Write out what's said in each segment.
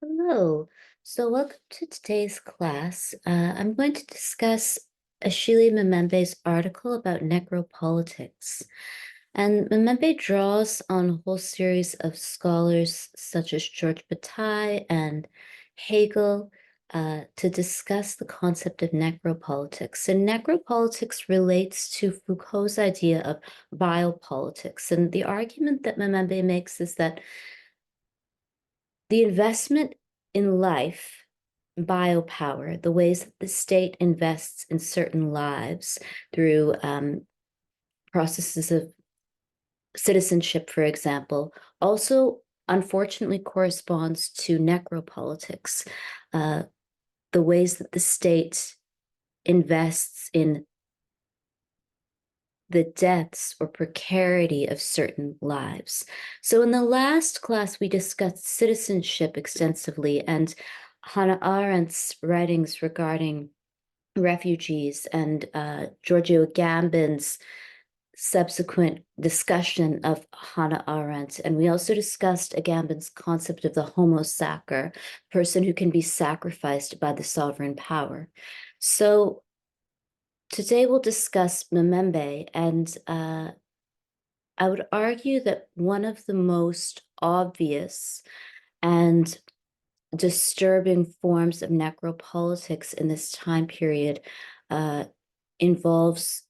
Hello. So welcome to today's class. I'm going to discuss Achille Mbembe's article about necropolitics. And Mbembe draws on a whole series of scholars such as George Bataille and Hegel to discuss the concept of necropolitics. And necropolitics relates to Foucault's idea of biopolitics. And the argument that Mbembe makes is that the investment in life, biopower, the ways that the state invests in certain lives through processes of citizenship, for example, also unfortunately corresponds to necropolitics, uh, the ways that the state invests in the deaths or precarity of certain lives. So in the last class, we discussed citizenship extensively and Hannah Arendt's writings regarding refugees and Giorgio Agamben's subsequent discussion of Hannah Arendt. And we also discussed Agamben's concept of the homo sacer, person who can be sacrificed by the sovereign power. So today we'll discuss Mbembe, and I would argue that one of the most obvious and disturbing forms of necropolitics in this time period involves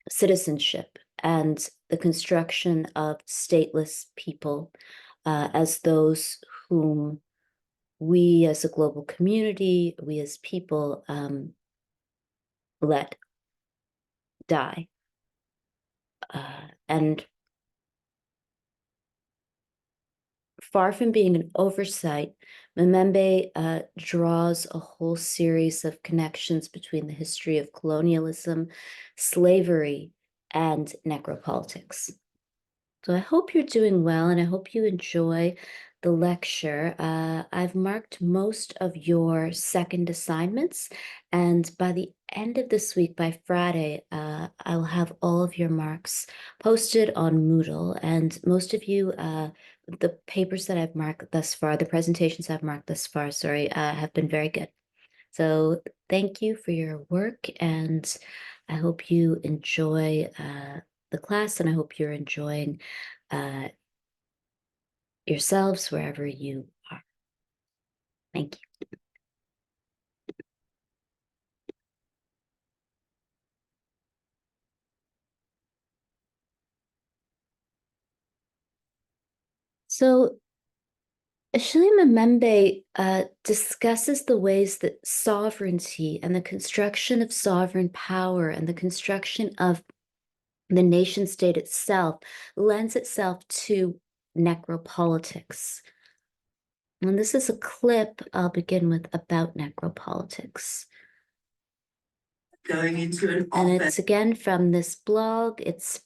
citizenship and the construction of stateless people as those whom we as a global community, we as people let die. And far from being an oversight, Mbembe draws a whole series of connections between the history of colonialism, slavery, and necropolitics. So I hope you're doing well, and I hope you enjoy the lecture. I've marked most of your second assignments, and by the end of this week, by Friday, I'll have all of your marks posted on Moodle, and most of you, the papers that I've marked thus far, the presentations I've marked thus far, sorry, have been very good. So thank you for your work, and I hope you enjoy the class, and I hope you're enjoying yourselves wherever you are. Thank you. So Achille Mbembe discusses the ways that sovereignty and the construction of sovereign power and the construction of the nation state itself lends itself to necropolitics. And this is a clip I'll begin with about necropolitics. Going into an And it's again from this blog. It's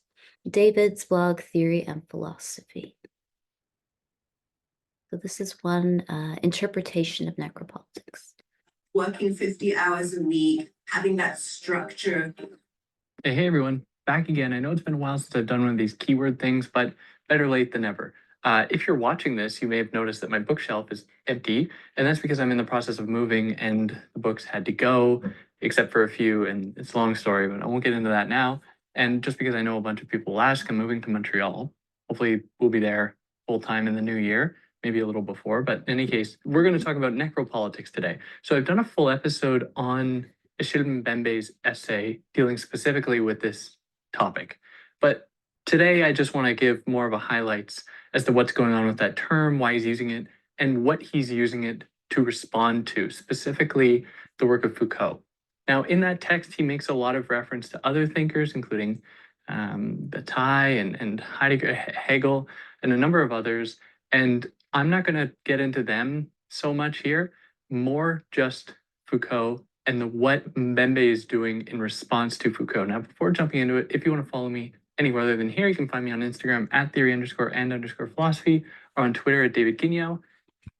David's blog, Theory and Philosophy. So this is one interpretation of necropolitics. Working 50 hours a week, having that structure. Hey everyone, back again. I know it's been a while since I've done one of these keyword things, but better late than never. If you're watching this, you may have noticed that my bookshelf is empty, and that's because I'm in the process of moving and the books had to go, except for a few, and it's a long story, but I won't get into that now. And just because I know a bunch of people will ask, I'm moving to Montreal. Hopefully we'll be there full time in the new year, maybe a little before, but in any case, we're going to talk about necropolitics today. So I've done a full episode on Achille Mbembe's essay dealing specifically with this topic. But today I just want to give more of a highlights as to what's going on with that term, why he's using it, and what he's using it to respond to, specifically the work of Foucault. Now, in that text, he makes a lot of reference to other thinkers, including Bataille and Heidegger, Hegel, and a number of others. And I'm not going to get into them so much here, more just Foucault and what Mbembe is doing in response to Foucault. Now, before jumping into it, if you want to follow me anywhere other than here, you can find me on Instagram at theory_and_philosophy or on Twitter at David Guignot.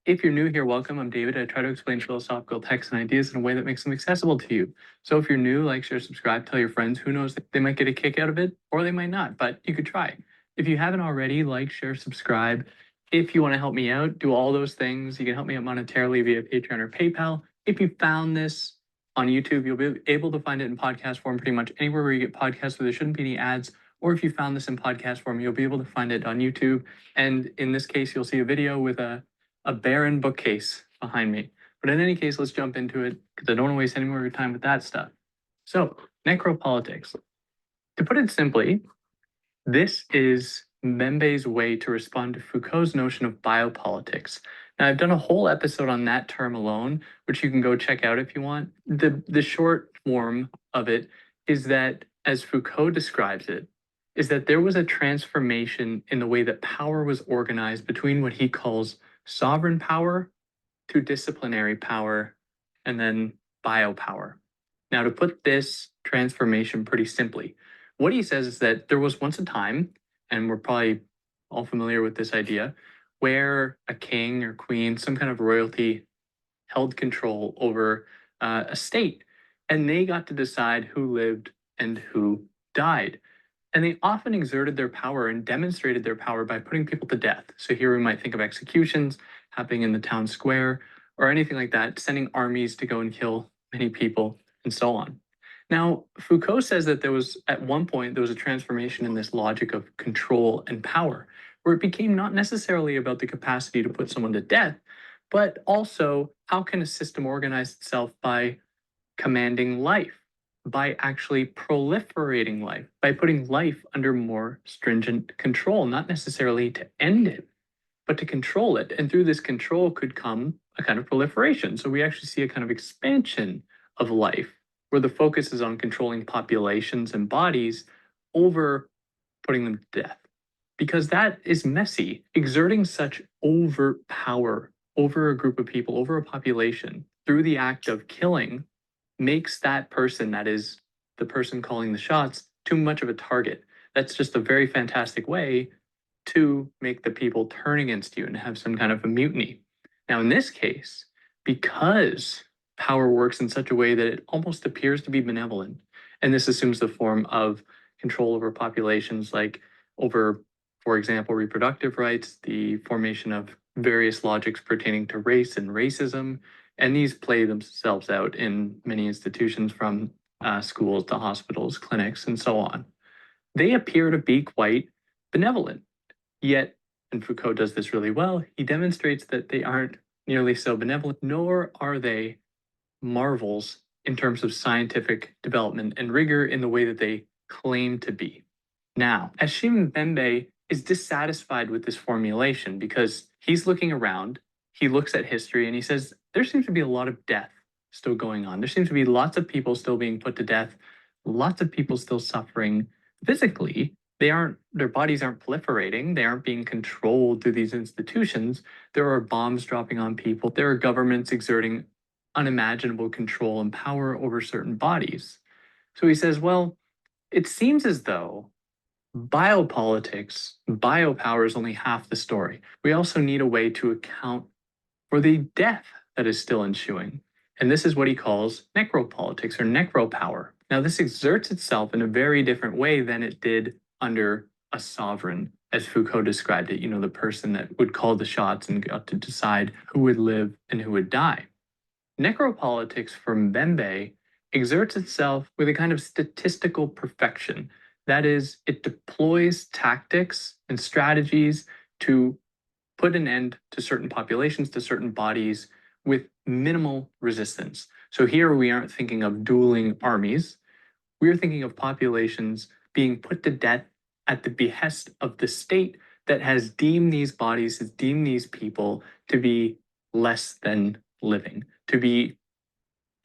If you're new here, welcome. I'm David. I try to explain philosophical texts and ideas in a way that makes them accessible to you. So if you're new, like, share, subscribe, tell your friends. Who knows, they might get a kick out of it or they might not, but you could try. If you haven't already, like, share, subscribe. If you want to help me out, do all those things. You can help me out monetarily via Patreon or PayPal. If you found this on YouTube, you'll be able to find it in podcast form pretty much anywhere where you get podcasts, where there shouldn't be any ads. Or if you found this in podcast form, you'll be able to find it on YouTube. And in this case, you'll see a video with a barren bookcase behind me. But in any case, let's jump into it, because I don't want to waste any more of your time with that stuff. So, necropolitics. To put it simply, this is Mbembe's way to respond to Foucault's notion of biopolitics. Now, I've done a whole episode on that term alone, which you can go check out if you want. The short form of it is that, as Foucault describes it, is that there was a transformation in the way that power was organized between what he calls sovereign power to disciplinary power and then biopower. Now, to put this transformation pretty simply, what he says is that there was once a time, and we're probably all familiar with this idea, where a king or queen, some kind of royalty, held control over a state, and they got to decide who lived and who died. And they often exerted their power and demonstrated their power by putting people to death. So here we might think of executions happening in the town square or anything like that, sending armies to go and kill many people and so on. Now, Foucault says that at one point, there was a transformation in this logic of control and power, where it became not necessarily about the capacity to put someone to death, but also how can a system organize itself by commanding life, by actually proliferating life, by putting life under more stringent control, not necessarily to end it, but to control it. And through this control could come a kind of proliferation. So we actually see a kind of expansion of life, where the focus is on controlling populations and bodies over putting them to death. Because that is messy. Exerting such overt power over a group of people, over a population, through the act of killing, makes that person, that is the person calling the shots, too much of a target. That's just a very fantastic way to make the people turn against you and have some kind of a mutiny. Now, in this case, because power works in such a way that it almost appears to be benevolent, and this assumes the form of control over populations, like over, for example, reproductive rights, the formation of various logics pertaining to race and racism, and these play themselves out in many institutions, from schools to hospitals, clinics, and so on. They appear to be quite benevolent. Yet, and Foucault does this really well, he demonstrates that they aren't nearly so benevolent, nor are they marvels in terms of scientific development and rigor in the way that they claim to be. Now, Achille Mbembe is dissatisfied with this formulation because he's looking around, he looks at history, and he says, there seems to be a lot of death still going on. There seems to be lots of people still being put to death, lots of people still suffering physically. Their bodies aren't proliferating. They aren't being controlled through these institutions. There are bombs dropping on people. There are governments exerting unimaginable control and power over certain bodies. So he says, well, it seems as though biopolitics, biopower is only half the story. We also need a way to account for the death that is still ensuing. And this is what he calls necropolitics, or necropower. Now, this exerts itself in a very different way than it did under a sovereign, as Foucault described it, the person that would call the shots and got to decide who would live and who would die. Necropolitics for Mbembe exerts itself with a kind of statistical perfection. That is, it deploys tactics and strategies to put an end to certain populations, to certain bodies, with minimal resistance. So here we aren't thinking of dueling armies. We're thinking of populations being put to death at the behest of the state that has deemed these bodies, has deemed these people to be less than living, to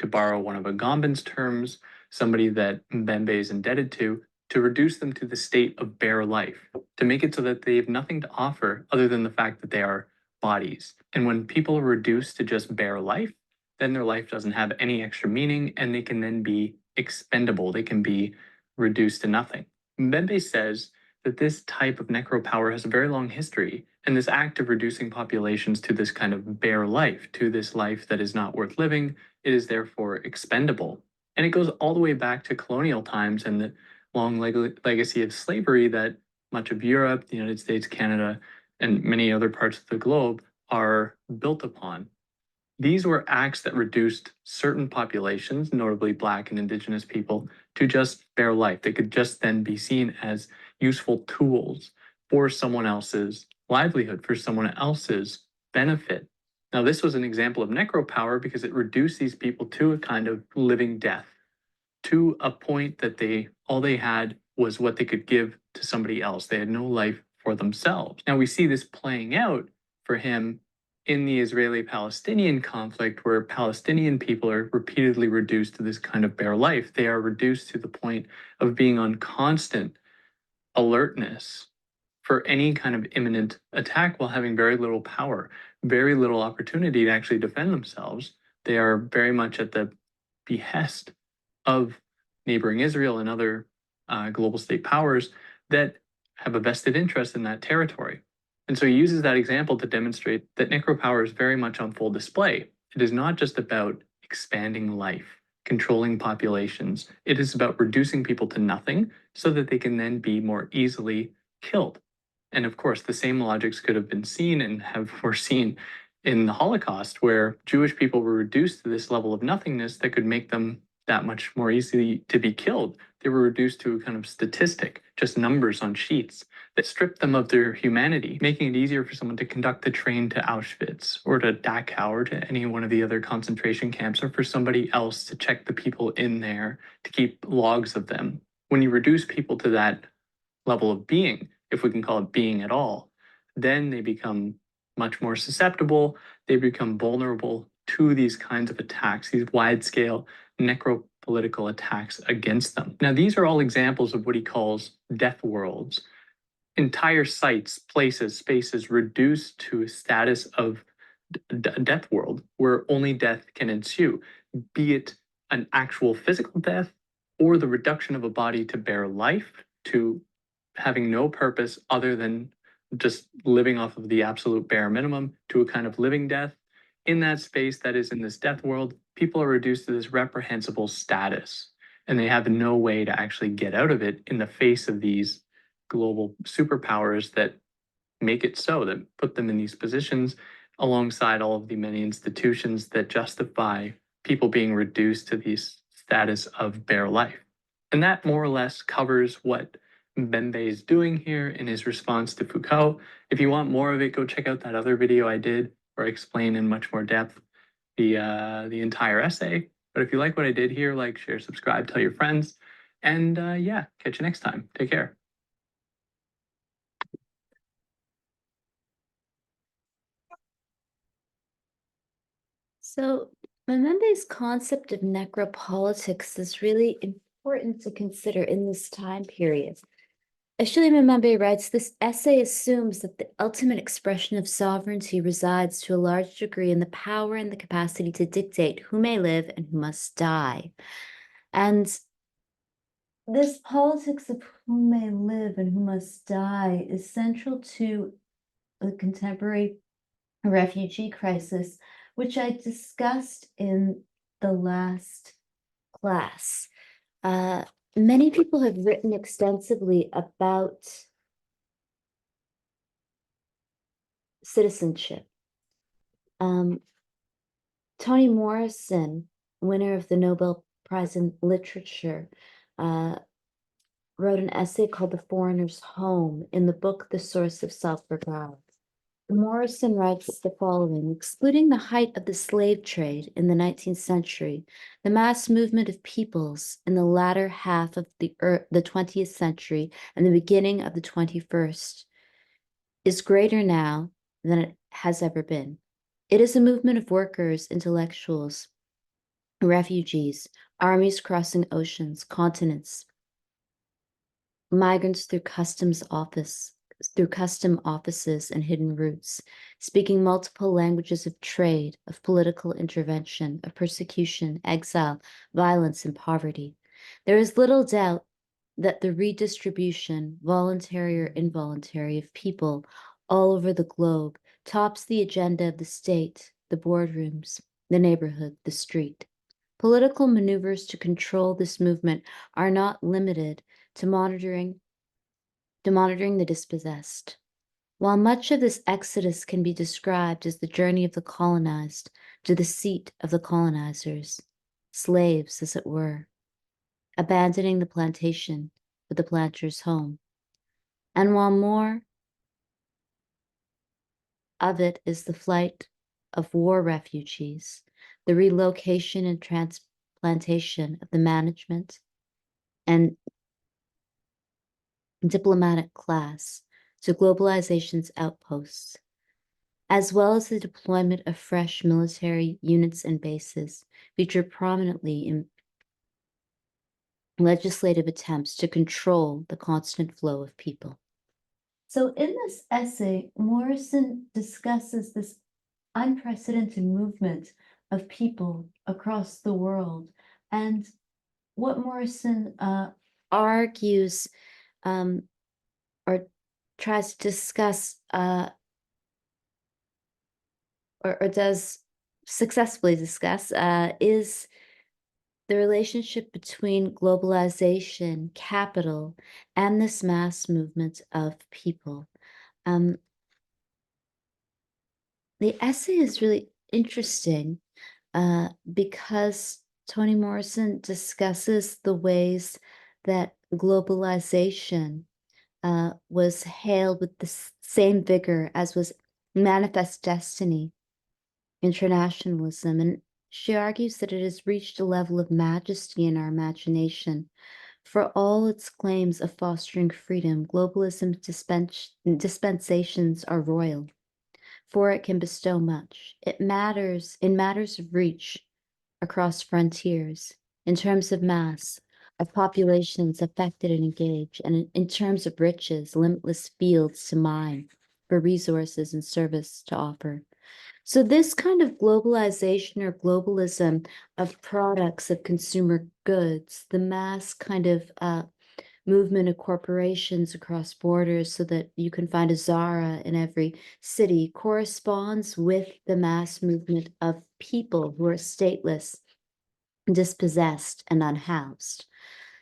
borrow one of Agamben's terms, somebody that Mbembe is indebted to reduce them to the state of bare life, to make it so that they have nothing to offer other than the fact that they are bodies. And when people are reduced to just bare life, then their life doesn't have any extra meaning, and they can then be expendable. They can be reduced to nothing. Mbembe says that this type of necropower has a very long history, and this act of reducing populations to this kind of bare life, to this life that is not worth living, it is therefore expendable. And it goes all the way back to colonial times and the long legacy of slavery that much of Europe, the United States, Canada, and many other parts of the globe are built upon. These were acts that reduced certain populations, notably Black and Indigenous people, to just bare life. They could just then be seen as useful tools for someone else's livelihood, for someone else's benefit. Now, this was an example of necropower because it reduced these people to a kind of living death, to a point that all they had was what they could give to somebody else. They had no life for themselves. Now we see this playing out for him in the Israeli-Palestinian conflict, where Palestinian people are repeatedly reduced to this kind of bare life. They are reduced to the point of being on constant alertness for any kind of imminent attack while having very little power, very little opportunity to actually defend themselves. They are very much at the behest of neighboring Israel and other global state powers that have a vested interest in that territory. And so he uses that example to demonstrate that necropower is very much on full display. It is not just about expanding life, controlling populations. It is about reducing people to nothing so that they can then be more easily killed. And of course, the same logics could have been seen and were seen in the Holocaust, where Jewish people were reduced to this level of nothingness that could make them that much more easily to be killed. They were reduced to a kind of statistic, just numbers on sheets that stripped them of their humanity, making it easier for someone to conduct the train to Auschwitz or to Dachau or to any one of the other concentration camps, or for somebody else to check the people in there, to keep logs of them. When you reduce people to that level of being, if we can call it being at all, then they become much more susceptible. They become vulnerable to these kinds of attacks, these wide-scale necropolitical attacks against them. Now, these are all examples of what he calls death worlds. Entire sites, places, spaces reduced to a status of death world where only death can ensue, be it an actual physical death or the reduction of a body to bare life, to having no purpose other than just living off of the absolute bare minimum, to a kind of living death. In that space that is in this death world, people are reduced to this reprehensible status, and they have no way to actually get out of it in the face of these global superpowers that make it so, that put them in these positions alongside all of the many institutions that justify people being reduced to these status of bare life. And that more or less covers what Mbembe is doing here in his response to Foucault. If you want more of it, go check out that other video I did where I explain in much more depth the entire essay. But if you like what I did here, like, share, subscribe, tell your friends, and yeah, catch you next time. Take care. So Mbembe's concept of necropolitics is really important to consider in this time period. Achille Mbembe writes, this essay assumes that the ultimate expression of sovereignty resides to a large degree in the power and the capacity to dictate who may live and who must die. And this politics of who may live and who must die is central to the contemporary refugee crisis, which I discussed in the last class. Many people have written extensively about citizenship. Toni Morrison, winner of the Nobel Prize in Literature, wrote an essay called The Foreigner's Home in the book The Source of Self-Regard. Morrison writes the following: excluding the height of the slave trade in the 19th century, the mass movement of peoples in the latter half of the 20th century and the beginning of the 21st is greater now than it has ever been. It is a movement of workers, intellectuals, refugees, armies crossing oceans, continents, migrants through custom offices and hidden routes, speaking multiple languages of trade, of political intervention, of persecution, exile, violence, and poverty. There is little doubt that the redistribution, voluntary or involuntary, of people all over the globe tops the agenda of the state, the boardrooms, the neighborhood, the street. Political maneuvers to control this movement are not limited to monitoring the dispossessed. While much of this exodus can be described as the journey of the colonized to the seat of the colonizers, slaves, as it were, abandoning the plantation for the planter's home, and while more of it is the flight of war refugees, the relocation and transplantation of the management and diplomatic class to globalization's outposts, as well as the deployment of fresh military units and bases, feature prominently in legislative attempts to control the constant flow of people. So in this essay, Morrison discusses this unprecedented movement of people across the world. And what Morrison argues or tries to discuss or does successfully discuss is the relationship between globalization, capital, and this mass movement of people. The essay is really interesting because Toni Morrison discusses the ways that globalization was hailed with the same vigor as was manifest destiny, internationalism, and she argues that it has reached a level of majesty in our imagination. For all its claims of fostering freedom, globalism's dispensations are royal, for it can bestow much. It matters in matters of reach across frontiers, in terms of mass, of populations affected and engaged, and in terms of riches, limitless fields to mine, for resources and service to offer. So this kind of globalization or globalism of products, of consumer goods, the mass kind of movement of corporations across borders so that you can find a Zara in every city corresponds with the mass movement of people who are stateless, dispossessed, and unhoused.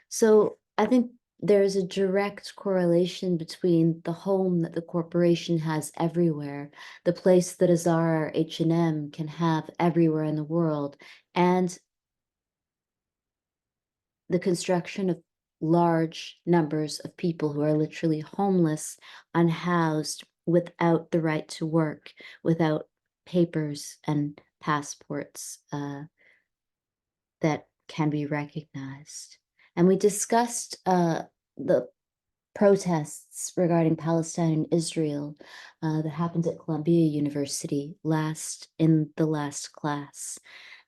So I think there's a direct correlation between the home that the corporation has everywhere, the place that a Zara or H&M can have everywhere in the world, and the construction of large numbers of people who are literally homeless, unhoused, without the right to work, without papers and passports that can be recognized. And we discussed the protests regarding Palestine and Israel that happened at Columbia University in the last class.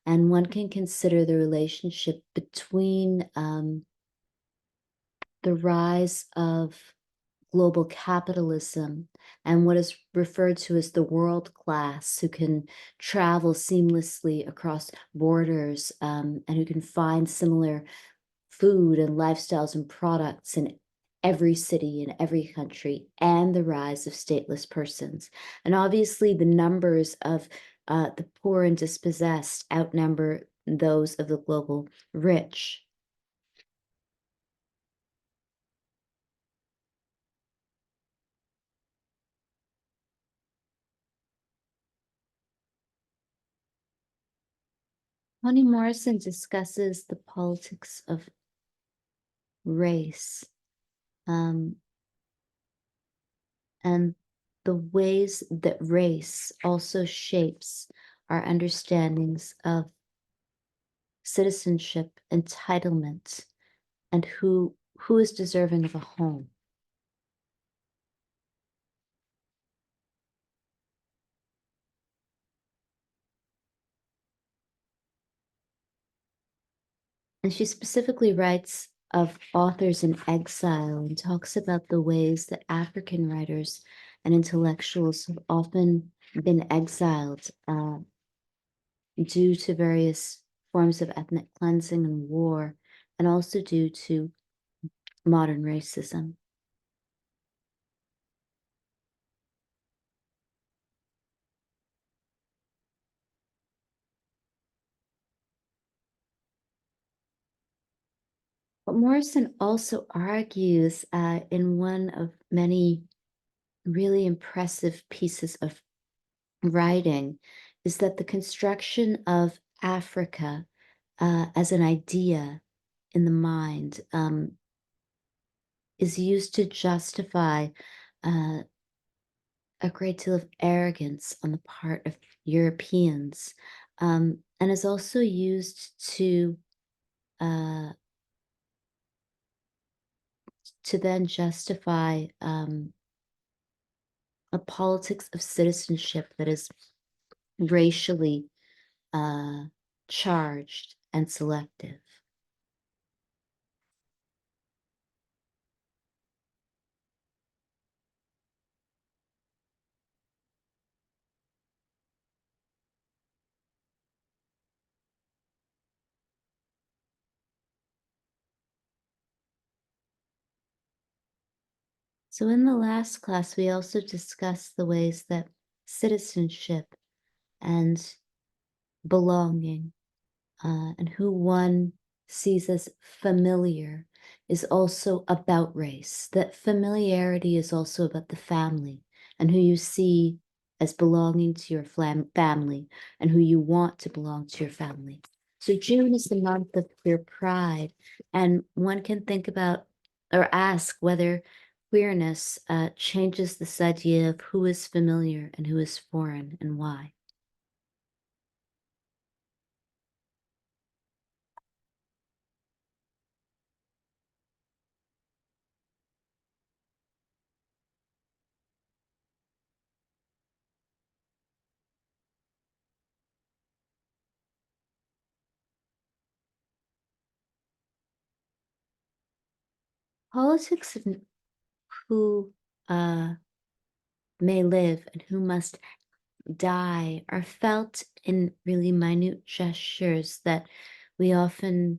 And one can consider the relationship between the rise of global capitalism and what is referred to as the world class, who can travel seamlessly across borders and who can find similar food and lifestyles and products in every city in every country, and the rise of stateless persons. And obviously the numbers of the poor and dispossessed outnumber those of the global rich. Toni Morrison discusses the politics of race and the ways that race also shapes our understandings of citizenship, entitlement, and who is deserving of a home. And she specifically writes of authors in exile and talks about the ways that African writers and intellectuals have often been exiled due to various forms of ethnic cleansing and war, and also due to modern racism. But Morrison also argues in one of many really impressive pieces of writing is that the construction of Africa as an idea in the mind is used to justify uh, a great deal of arrogance on the part of Europeans, and is also used uh, to then justify a politics of citizenship that is racially uh, charged and selective. So in the last class, we also discussed the ways that citizenship and belonging and who one sees as familiar is also about race, that familiarity is also about the family and who you see as belonging to your family and who you want to belong to your family. So June is the month of queer pride, and one can think about or ask whether queerness changes this idea of who is familiar and who is foreign and why. Politics of who may live and who must die are felt in really minute gestures that we often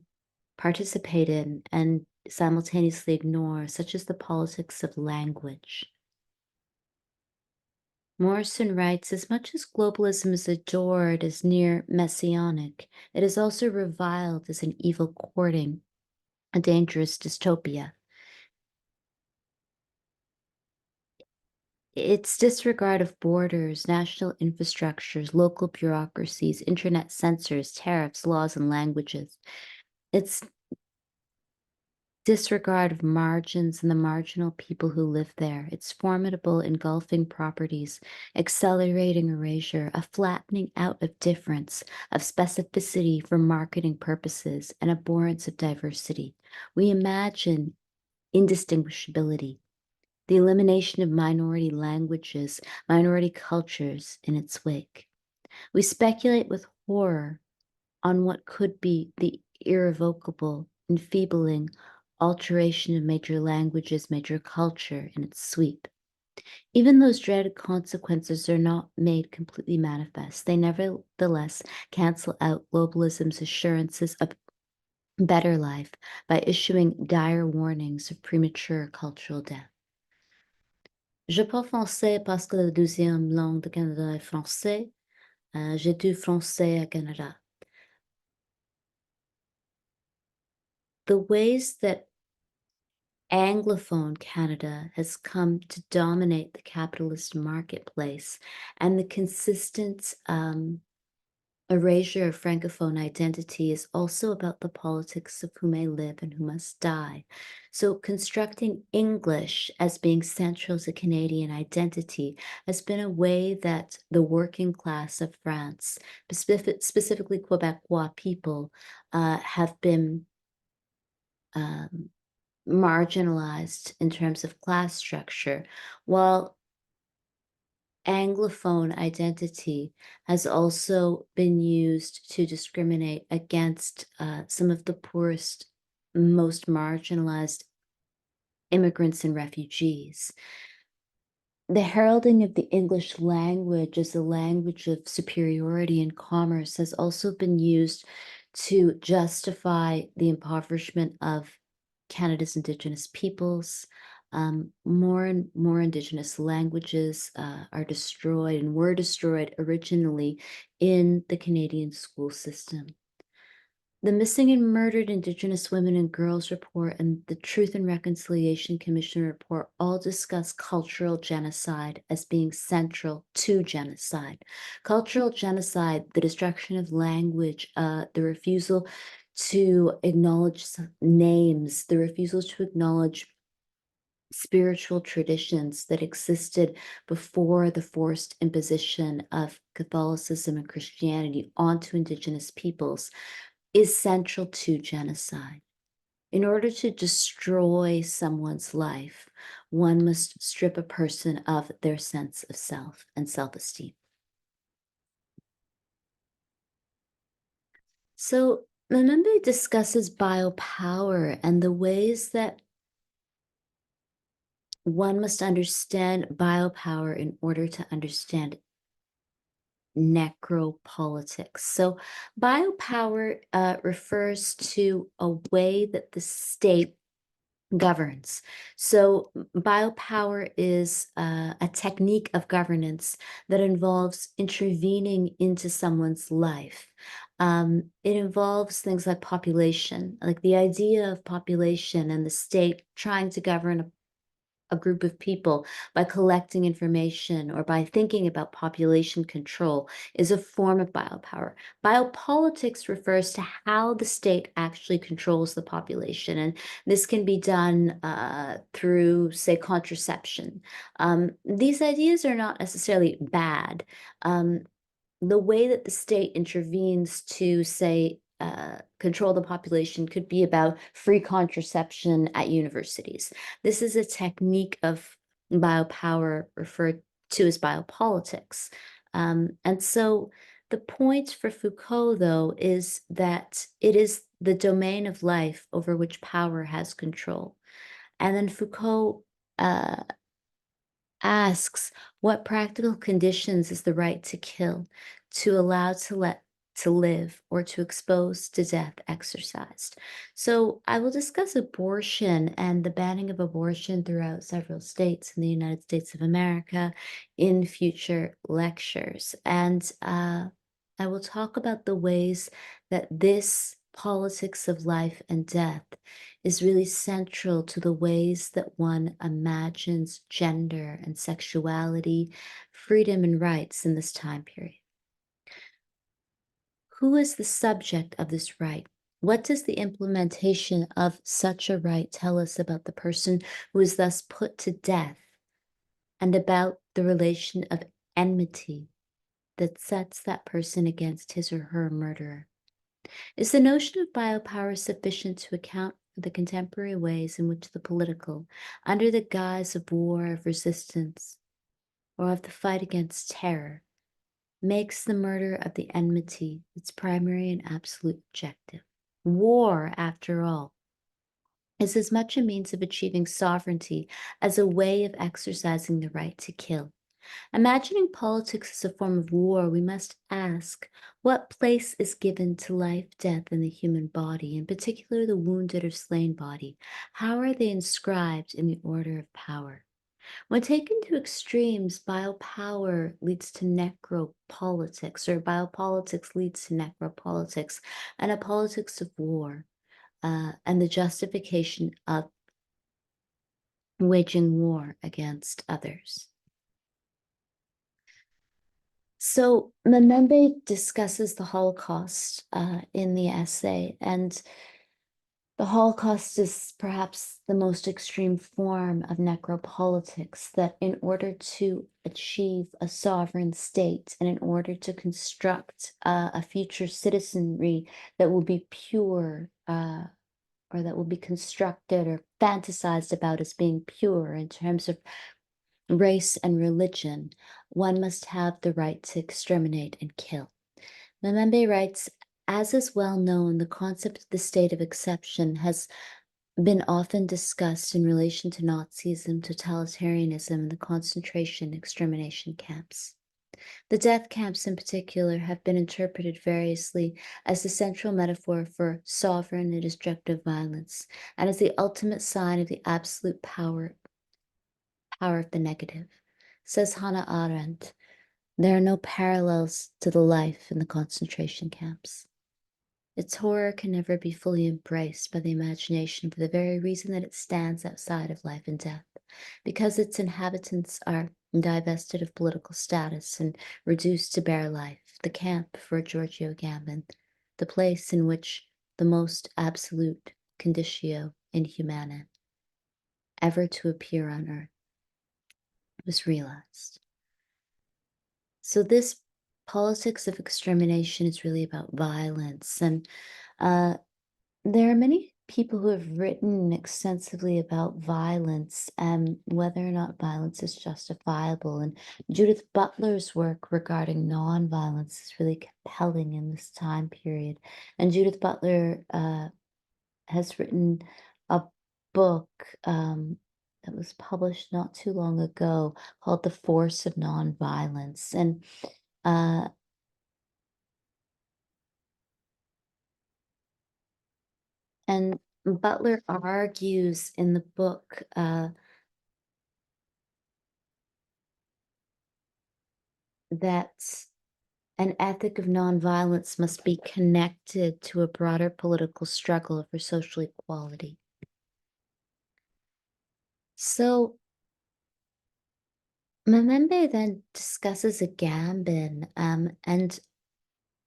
participate in and simultaneously ignore, such as the politics of language. Morrison writes, as much as globalism is adored as near messianic, it is also reviled as an evil courting a dangerous dystopia. Its disregard of borders, national infrastructures, local bureaucracies, internet censors, tariffs, laws, and languages. Its disregard of margins and the marginal people who live there. Its formidable engulfing properties, accelerating erasure, a flattening out of difference, of specificity for marketing purposes, and abhorrence of diversity. We imagine indistinguishability, the elimination of minority languages, minority cultures in its wake. We speculate with horror on what could be the irrevocable, enfeebling alteration of major languages, major culture in its sweep. Even those dreaded consequences are not made completely manifest. They nevertheless cancel out globalism's assurances of better life by issuing dire warnings of premature cultural death. Je parle français parce que la deuxième langue du Canada est français. J'étudie français à Canada. The ways that Anglophone Canada has come to dominate the capitalist marketplace and the consistent erasure of Francophone identity is also about the politics of who may live and who must die. So constructing English as being central to Canadian identity has been a way that the working class of France, specifically Quebecois people, have been marginalized in terms of class structure, while Anglophone identity has also been used to discriminate against some of the poorest, most marginalized immigrants and refugees. The heralding of the English language as a language of superiority in commerce has also been used to justify the impoverishment of Canada's Indigenous peoples. More and more Indigenous languages are destroyed and were destroyed originally in the Canadian school system. The Missing and Murdered Indigenous Women and Girls report and the Truth and Reconciliation Commission report all discuss cultural genocide as being central to genocide. Cultural genocide, the destruction of language, the refusal to acknowledge names, the refusal to acknowledge spiritual traditions that existed before the forced imposition of Catholicism and Christianity onto Indigenous peoples is central to genocide. In order to destroy someone's life, one must strip a person of their sense of self and self-esteem. So Mbembe discusses biopower and the ways that one must understand biopower in order to understand necropolitics. So biopower refers to a way that the state governs. So biopower is a technique of governance that involves intervening into someone's life. It involves things like population, like the idea of population and the state trying to govern a group of people by collecting information or by thinking about population control is a form of biopower. Biopolitics refers to how the state actually controls the population, and this can be done through, say, contraception. These ideas are not necessarily bad. The way that the state intervenes to, say, control the population could be about free contraception at universities. This is a technique of biopower referred to as biopolitics. And so the point for Foucault, though, is that it is the domain of life over which power has control. And then Foucault asks, what practical conditions is the right to kill, to allow to live, or to expose to death exercised? So I will discuss abortion and the banning of abortion throughout several states in the United States of America in future lectures. And I will talk about the ways that this politics of life and death is really central to the ways that one imagines gender and sexuality, freedom and rights in this time period. Who is the subject of this right? What does the implementation of such a right tell us about the person who is thus put to death and about the relation of enmity that sets that person against his or her murderer? Is the notion of biopower sufficient to account for the contemporary ways in which the political, under the guise of war, of resistance, or of the fight against terror, makes the murder of the enmity its primary and absolute objective? War, after all, is as much a means of achieving sovereignty as a way of exercising the right to kill. Imagining politics as a form of war, we must ask, what place is given to life, death, and the human body, in particular the wounded or slain body? How are they inscribed in the order of power? When taken to extremes, biopower leads to necropolitics, or biopolitics leads to necropolitics, and a politics of war, and the justification of waging war against others. So Mbembe discusses the Holocaust in the essay, and the Holocaust is perhaps the most extreme form of necropolitics, that in order to achieve a sovereign state and in order to construct a future citizenry that will be pure, or that will be constructed or fantasized about as being pure in terms of race and religion, one must have the right to exterminate and kill. Mbembe writes, as is well known, the concept of the state of exception has been often discussed in relation to Nazism, totalitarianism, and the concentration extermination camps. The death camps in particular have been interpreted variously as the central metaphor for sovereign and destructive violence, and as the ultimate sign of the absolute power of the negative. Says Hannah Arendt, there are no parallels to the life in the concentration camps. Its horror can never be fully embraced by the imagination for the very reason that it stands outside of life and death, because its inhabitants are divested of political status and reduced to bare life, the camp for Giorgio Agamben, the place in which the most absolute conditio inhumana ever to appear on earth was realized. So this politics of extermination is really about violence, and there are many people who have written extensively about violence and whether or not violence is justifiable. And Judith Butler's work regarding nonviolence is really compelling in this time period. And Judith Butler has written a book that was published not too long ago called The Force of Nonviolence. Uh, and Butler argues in the book that an ethic of nonviolence must be connected to a broader political struggle for social equality. So Mbembe then discusses Agamben and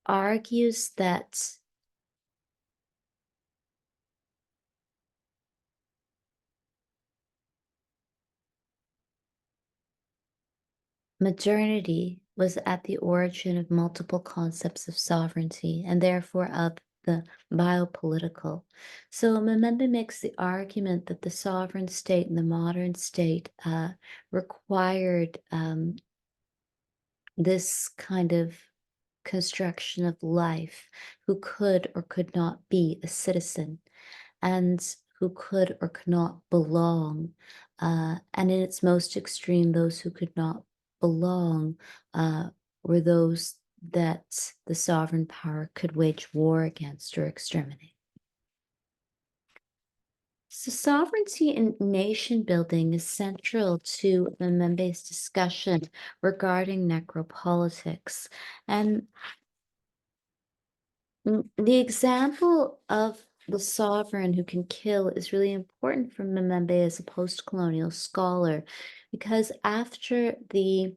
argues that modernity was at the origin of multiple concepts of sovereignty and therefore of the biopolitical. So Mbembe makes the argument that the sovereign state and the modern state required this kind of construction of life who could or could not be a citizen and who could or could not belong. And in its most extreme, those who could not belong were those that the sovereign power could wage war against or exterminate. So sovereignty and nation building is central to Mbembe's discussion regarding necropolitics. And the example of the sovereign who can kill is really important for Mbembe as a post-colonial scholar, because after the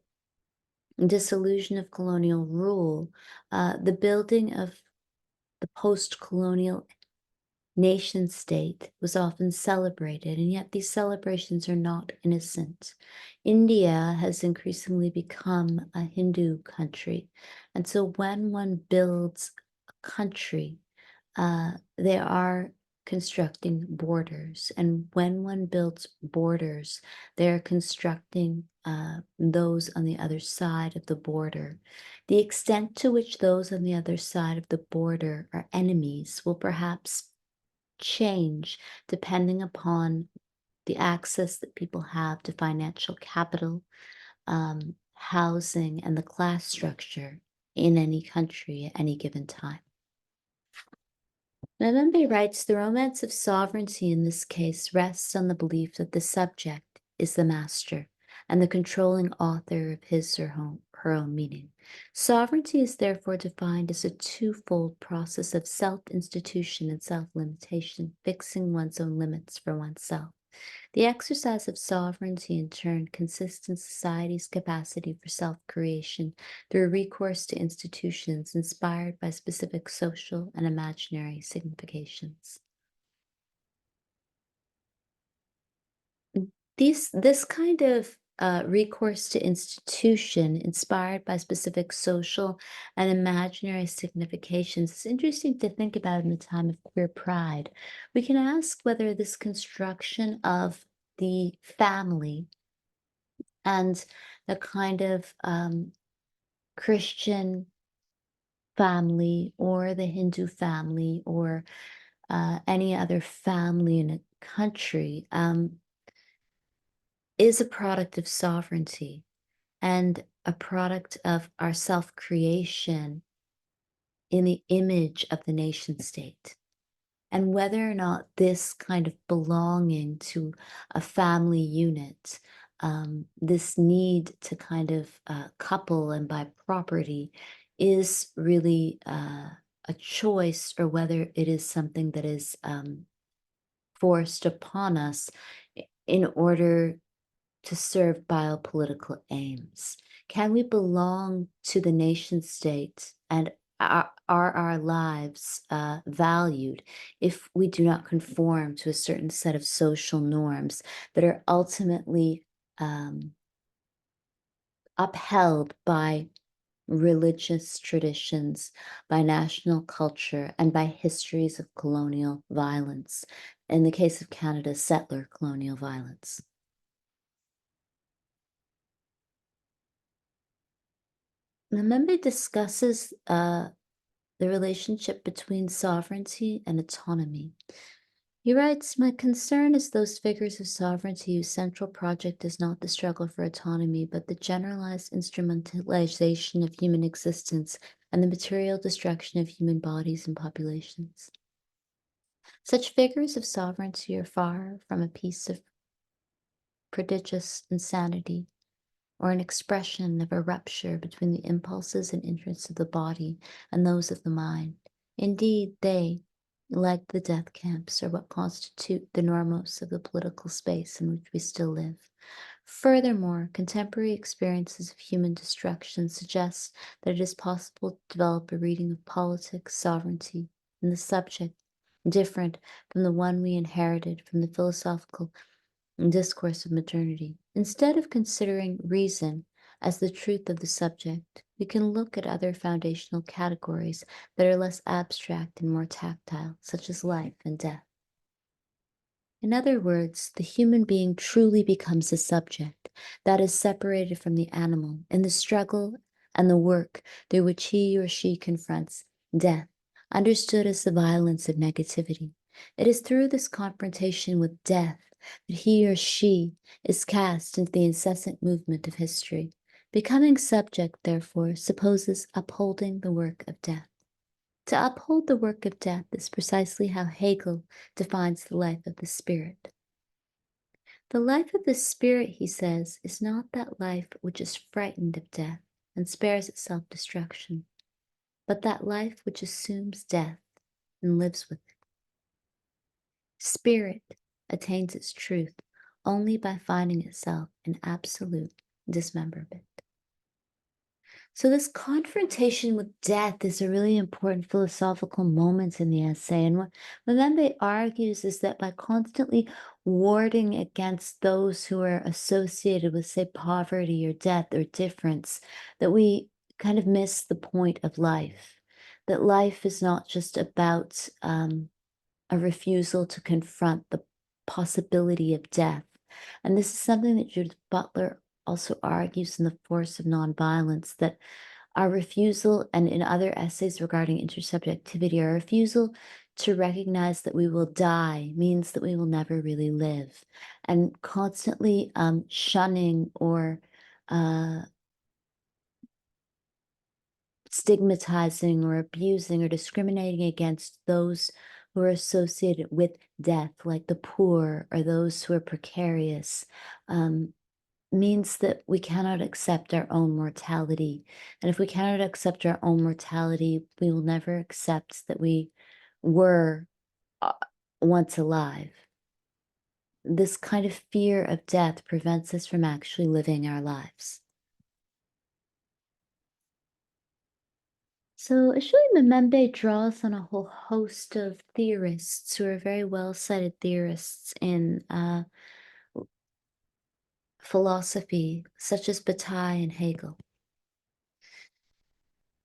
dissolution of colonial rule, the building of the post-colonial nation state was often celebrated, and yet these celebrations are not innocent. India has increasingly become a Hindu country, and so when one builds a country, they are constructing borders, and when one builds borders, they're constructing those on the other side of the border. The extent to which those on the other side of the border are enemies will perhaps change depending upon the access that people have to financial capital, housing, and the class structure in any country at any given time. Mbembe writes, the romance of sovereignty in this case rests on the belief that the subject is the master and the controlling author of his or her own meaning. Sovereignty is therefore defined as a twofold process of self-institution and self-limitation, fixing one's own limits for oneself. The exercise of sovereignty, in turn, consists in society's capacity for self-creation through recourse to institutions inspired by specific social and imaginary significations. This kind of recourse to institution inspired by specific social and imaginary significations is interesting to think about in the time of queer pride. We can ask whether this construction of the family and the kind of Christian family or the Hindu family or any other family in a country is a product of sovereignty and a product of our self-creation in the image of the nation state. And whether or not this kind of belonging to a family unit, this need to kind of couple and buy property is really a choice or whether it is something that is forced upon us in order to serve biopolitical aims? Can we belong to the nation state, and are our lives valued if we do not conform to a certain set of social norms that are ultimately upheld by religious traditions, by national culture, and by histories of colonial violence? In the case of Canada, settler colonial violence. Mbembe discusses the relationship between sovereignty and autonomy. He writes, "My concern is those figures of sovereignty whose central project is not the struggle for autonomy, but the generalized instrumentalization of human existence and the material destruction of human bodies and populations. Such figures of sovereignty are far from a piece of prodigious insanity, or an expression of a rupture between the impulses and interests of the body and those of the mind. Indeed, they, like the death camps, are what constitute the normos of the political space in which we still live. Furthermore, contemporary experiences of human destruction suggest that it is possible to develop a reading of politics, sovereignty, and the subject different from the one we inherited from the philosophical discourse of modernity. Instead of considering reason as the truth of the subject, we can look at other foundational categories that are less abstract and more tactile, such as life and death. In other words, the human being truly becomes a subject that is separated from the animal in the struggle and the work through which he or she confronts death, understood as the violence of negativity. It is through this confrontation with death that he or she is cast into the incessant movement of history. Becoming subject, therefore, supposes upholding the work of death. To uphold the work of death is precisely how Hegel defines the life of the spirit. The life of the spirit, he says, is not that life which is frightened of death and spares itself destruction, but that life which assumes death and lives with it. Spirit attains its truth only by finding itself in absolute dismemberment. So this confrontation with death is a really important philosophical moment in the essay. And what Mbembe argues is that by constantly warding against those who are associated with, say, poverty or death or difference, that we kind of miss the point of life. That life is not just about a refusal to confront the possibility of death. And this is something that Judith Butler also argues in The Force of Nonviolence, that our refusal, and in other essays regarding intersubjectivity, our refusal to recognize that we will die means that we will never really live. And constantly shunning or stigmatizing or abusing or discriminating against those who are associated with death, like the poor or those who are precarious, means that we cannot accept our own mortality. And if we cannot accept our own mortality, we will never accept that we were once alive. This kind of fear of death prevents us from actually living our lives. So Achille Mbembe draws on a whole host of theorists who are very well-cited theorists in philosophy, such as Bataille and Hegel.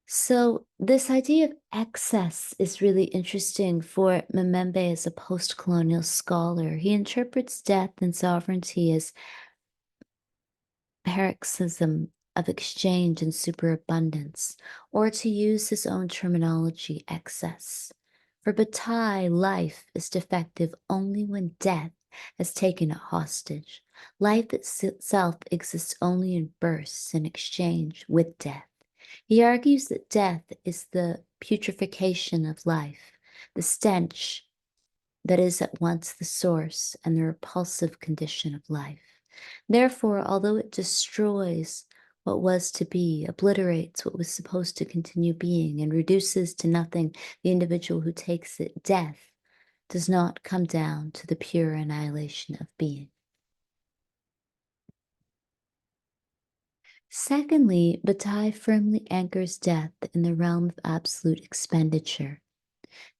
So this idea of excess is really interesting for Mbembe as a post-colonial scholar. He interprets death and sovereignty as paroxysm of exchange and superabundance, or to use his own terminology, excess. For Bataille, life is defective only when death has taken it hostage. Life itself exists only in bursts in exchange with death. He argues that death is the putrefaction of life, the stench that is at once the source and the repulsive condition of life. Therefore, although it destroys what was to be, obliterates what was supposed to continue being, and reduces to nothing the individual who takes it. Death does not come down to the pure annihilation of being. Secondly, Bataille firmly anchors death in the realm of absolute expenditure,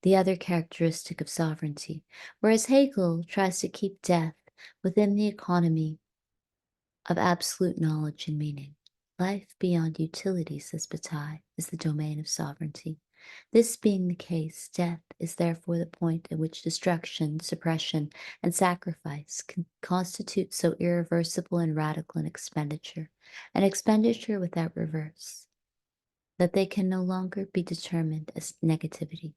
the other characteristic of sovereignty, whereas Hegel tries to keep death within the economy of absolute knowledge and meaning. Life beyond utility, says Bataille, is the domain of sovereignty. This being the case, death is therefore the point at which destruction, suppression, and sacrifice can constitute so irreversible and radical an expenditure without reverse, that they can no longer be determined as negativity.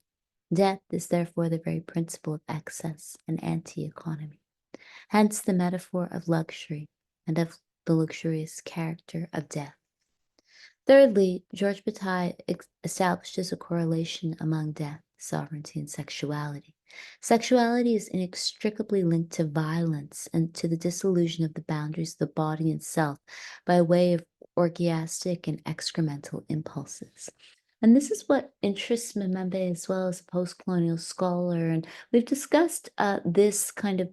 Death is therefore the very principle of excess and anti-economy. Hence the metaphor of luxury and of the luxurious character of death. Thirdly, Georges Bataille establishes a correlation among death, sovereignty, and sexuality. Sexuality is inextricably linked to violence and to the dissolution of the boundaries of the body and self by way of orgiastic and excremental impulses. And this is what interests Mbembe as well as a post-colonial scholar. And we've discussed this kind of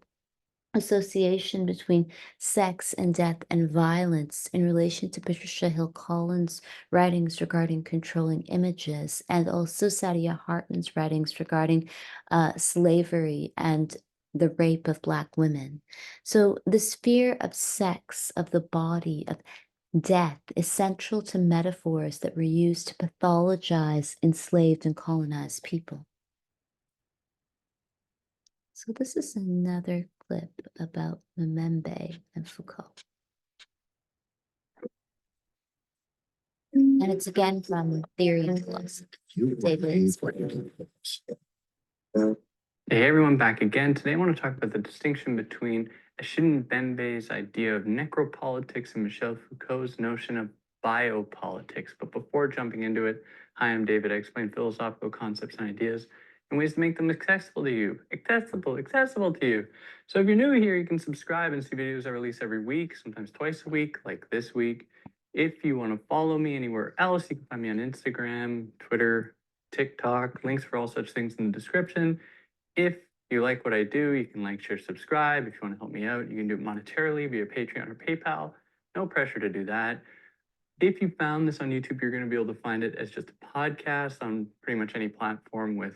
association between sex and death and violence in relation to Patricia Hill Collins' writings regarding controlling images, and also Saidiya Hartman's writings regarding slavery and the rape of Black women. So the sphere of sex, of the body, of death is central to metaphors that were used to pathologize enslaved and colonized people. So this is another clip about Mbembe and Foucault. And it's again from Theory and Philosophy. David. Hey everyone, back again. Today I want to talk about the distinction between Achille Mbembe's idea of necropolitics and Michel Foucault's notion of biopolitics. But before jumping into it, hi, I'm David. I explain philosophical concepts and ideas and ways to make them accessible to you. Accessible to you. So if you're new here, you can subscribe and see videos I release every week, sometimes twice a week, like this week. If you want to follow me anywhere else, you can find me on Instagram, Twitter, TikTok, links for all such things in the description. If you like what I do, you can like, share, subscribe. If you want to help me out, you can do it monetarily via Patreon or PayPal. No pressure to do that. If you found this on YouTube, you're going to be able to find it as just a podcast on pretty much any platform with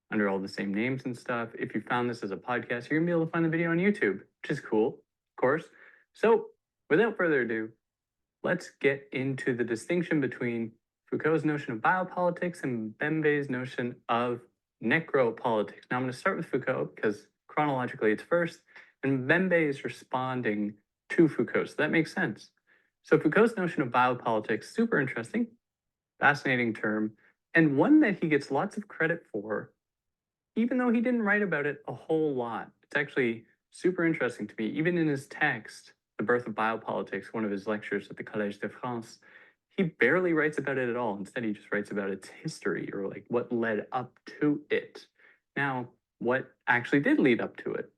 under all the same names and stuff. If you found this as a podcast, you're going to be able to find the video on YouTube, which is cool, of course. So without further ado, let's get into the distinction between Foucault's notion of biopolitics and Mbembe's notion of necropolitics. Now I'm going to start with Foucault because chronologically it's first, and Mbembe is responding to Foucault, so that makes sense. So Foucault's notion of biopolitics, super interesting, fascinating term, and one that he gets lots of credit for, even though he didn't write about it a whole lot. It's actually super interesting to me. Even in his text, The Birth of Biopolitics, one of his lectures at the Collège de France, he barely writes about it at all. Instead, he just writes about its history, or like what led up to it. Now, what actually did lead up to it?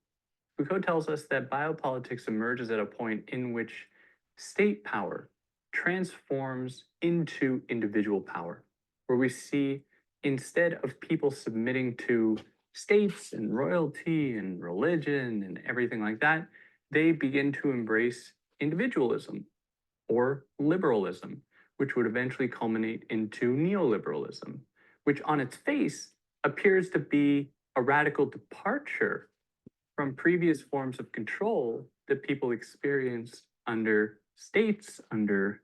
Foucault tells us that biopolitics emerges at a point in which state power transforms into individual power, where we see, instead of people submitting to states and royalty and religion and everything like that, they begin to embrace individualism or liberalism, which would eventually culminate into neoliberalism, which on its face appears to be a radical departure from previous forms of control that people experienced under states, under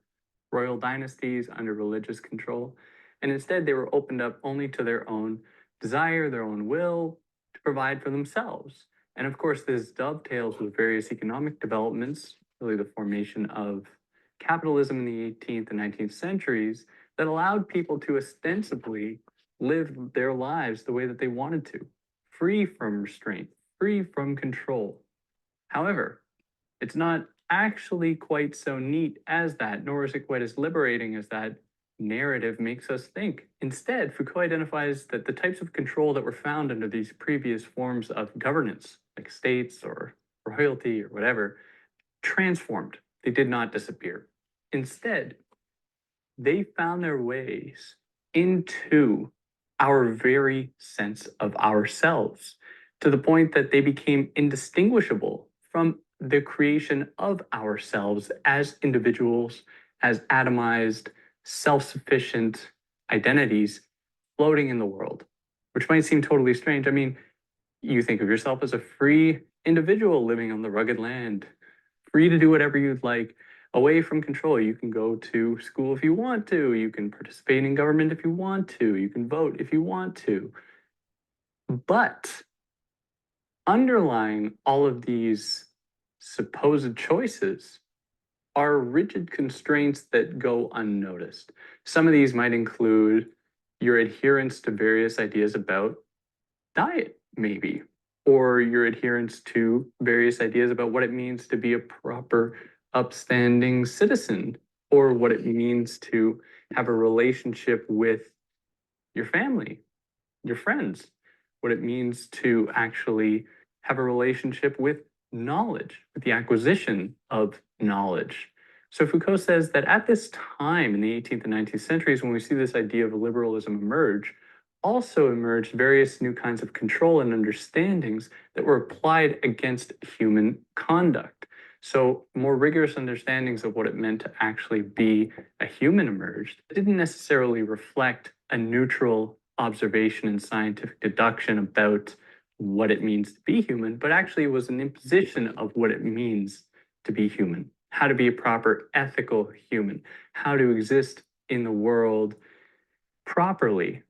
royal dynasties, under religious control. And instead, they were opened up only to their own desire, their own will to provide for themselves. And of course, this dovetails with various economic developments, really the formation of capitalism in the 18th and 19th centuries that allowed people to ostensibly live their lives the way that they wanted to, free from restraint, free from control. However, it's not actually quite so neat as that, nor is it quite as liberating as that narrative makes us think. Instead, Foucault identifies that the types of control that were found under these previous forms of governance, like states or royalty or whatever, transformed. They did not disappear. Instead, they found their ways into our very sense of ourselves, to the point that they became indistinguishable from the creation of ourselves as individuals, as atomized, self-sufficient identities floating in the world, which might seem totally strange. I mean, you think of yourself as a free individual living on the rugged land, free to do whatever you'd like, away from control. You can go to school if you want to, you can participate in government if you want to, you can vote if you want to. But underlying all of these supposed choices are rigid constraints that go unnoticed. Some of these might include your adherence to various ideas about diet, maybe, or your adherence to various ideas about what it means to be a proper, upstanding citizen, or what it means to have a relationship with your family, your friends, what it means to actually have a relationship with knowledge, with the acquisition of knowledge. So Foucault says that at this time in the 18th and 19th centuries, when we see this idea of liberalism emerge, also emerged various new kinds of control and understandings that were applied against human conduct. So more rigorous understandings of what it meant to actually be a human emerged. It didn't necessarily reflect a neutral observation and scientific deduction about what it means to be human, but actually was an imposition of what it means to be human, how to be a proper ethical human, how to exist in the world properly,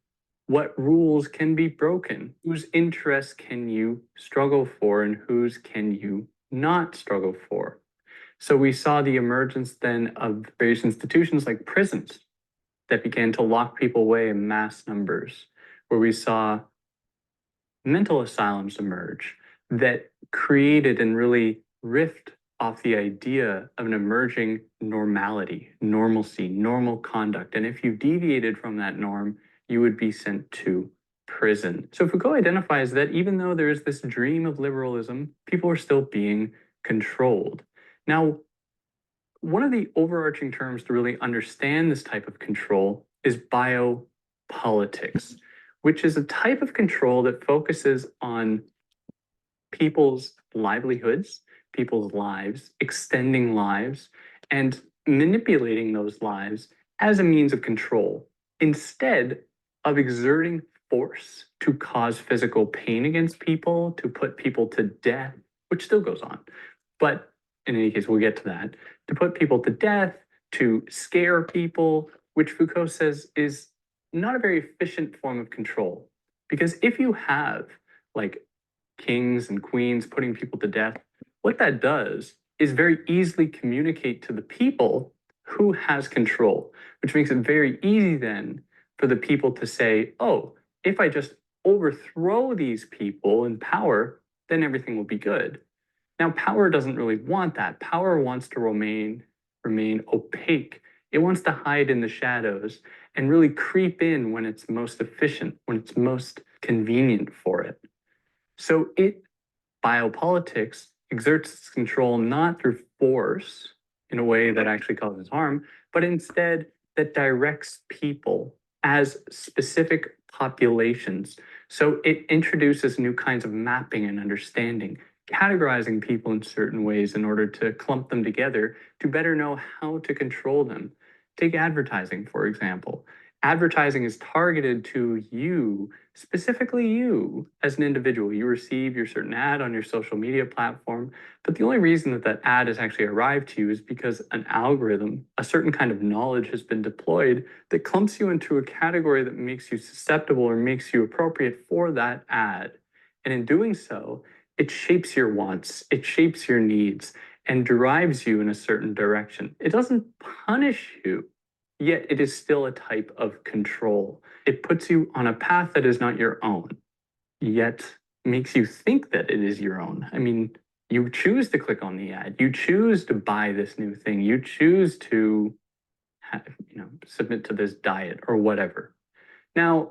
what rules can be broken, whose interests can you struggle for, and whose can you not struggle for. So we saw the emergence then of various institutions like prisons that began to lock people away in mass numbers, where we saw mental asylums emerge that created and really riffed off the idea of an emerging normality, normalcy, normal conduct. And if you deviated from that norm, you would be sent to prison. So Foucault identifies that even though there is this dream of liberalism, people are still being controlled. Now, one of the overarching terms to really understand this type of control is biopolitics, which is a type of control that focuses on people's livelihoods, people's lives, extending lives, and manipulating those lives as a means of control, instead of exerting force to cause physical pain against people, to put people to death, which still goes on. But in any case, we'll get to that, to put people to death, to scare people, which Foucault says is not a very efficient form of control. Because if you have like kings and queens putting people to death, what that does is very easily communicate to the people who has control, which makes it very easy then for the people to say, oh, if I just overthrow these people in power, then everything will be good. Now, power doesn't really want that. Power wants to remain opaque. It wants to hide in the shadows and really creep in when it's most efficient, when it's most convenient for it. So biopolitics exerts its control not through force in a way that actually causes harm, but instead that directs people as specific populations. So it introduces new kinds of mapping and understanding, categorizing people in certain ways in order to clump them together to better know how to control them. Take advertising, for example. Advertising is targeted to you, specifically you as an individual. You receive your certain ad on your social media platform, but the only reason that that ad has actually arrived to you is because an algorithm, a certain kind of knowledge has been deployed that clumps you into a category that makes you susceptible or makes you appropriate for that ad. And in doing so, it shapes your wants, it shapes your needs, and drives you in a certain direction. It doesn't punish you, yet it is still a type of control. It puts you on a path that is not your own, yet makes you think that it is your own. I mean, you choose to click on the ad, you choose to buy this new thing, you choose to submit to this diet or whatever. Now,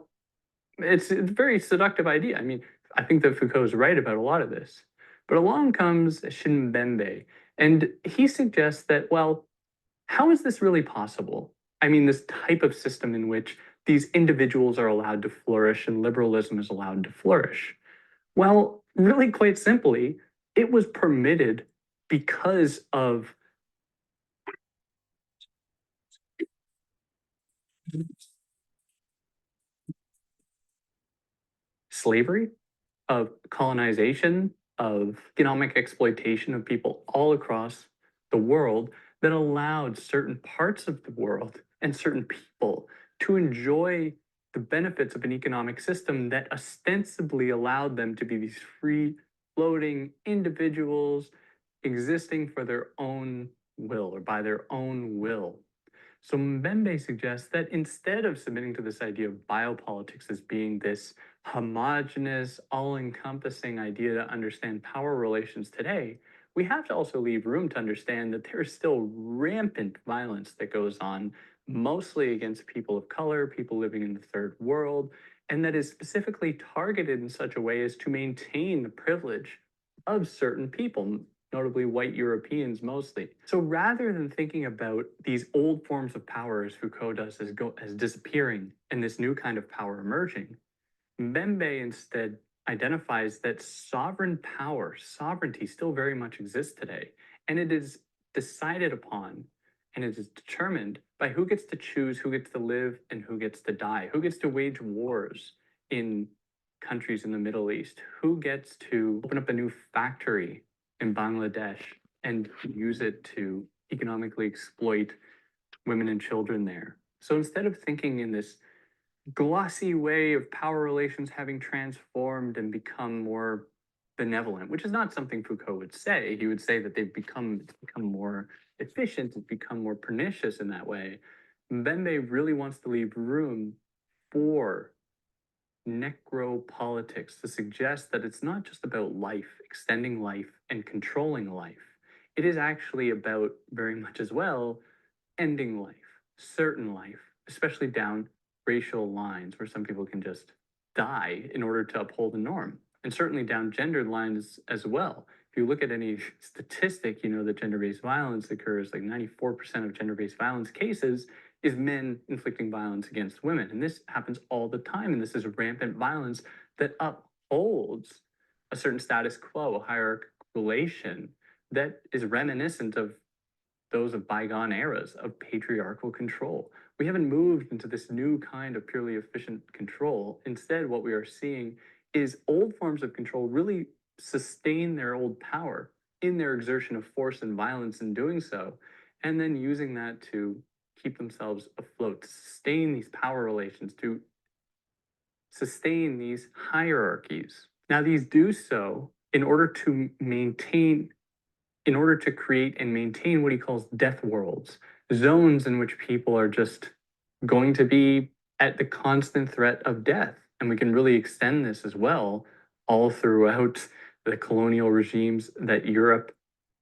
it's a very seductive idea. I mean, I think that Foucault is right about a lot of this. But along comes Mbembe, and he suggests that, well, how is this really possible? I mean, this type of system in which these individuals are allowed to flourish and liberalism is allowed to flourish. Well, really quite simply, it was permitted because of slavery, of colonization, of economic exploitation of people all across the world that allowed certain parts of the world and certain people to enjoy the benefits of an economic system that ostensibly allowed them to be these free floating individuals existing for their own will or by their own will. So Mbembe suggests that instead of submitting to this idea of biopolitics as being this homogenous, all-encompassing idea to understand power relations today, we have to also leave room to understand that there is still rampant violence that goes on, mostly against people of color, people living in the third world, and that is specifically targeted in such a way as to maintain the privilege of certain people, notably white Europeans mostly. So rather than thinking about these old forms of power, as Foucault does, as disappearing and this new kind of power emerging, Mbembe instead identifies that sovereign power, sovereignty, still very much exists today, and it is decided upon and it is determined by who gets to choose who gets to live and who gets to die, who gets to wage wars in countries in the Middle East, who gets to open up a new factory in Bangladesh and use it to economically exploit women and children there. So instead of thinking in this glossy way of power relations having transformed and become more benevolent, which is not something Foucault would say. He would say that they've become more efficient, it's become more pernicious in that way. Mbembe really wants to leave room for necropolitics to suggest that it's not just about life, extending life, and controlling life. It is actually about very much as well ending life, certain life, especially down racial lines where some people can just die in order to uphold the norm, and certainly down gendered lines as well. If you look at any statistic, you know that gender-based violence occurs, like 94% of gender-based violence cases is men inflicting violence against women. And this happens all the time. And this is rampant violence that upholds a certain status quo, a hierarchical relation that is reminiscent of those of bygone eras of patriarchal control. We haven't moved into this new kind of purely efficient control. Instead, what we are seeing is old forms of control really sustain their old power in their exertion of force and violence in doing so, and then using that to keep themselves afloat, to sustain these power relations, to sustain these hierarchies. Now, these do so in order to create and maintain what he calls death worlds, zones in which people are just going to be at the constant threat of death. And we can really extend this as well all throughout the colonial regimes that Europe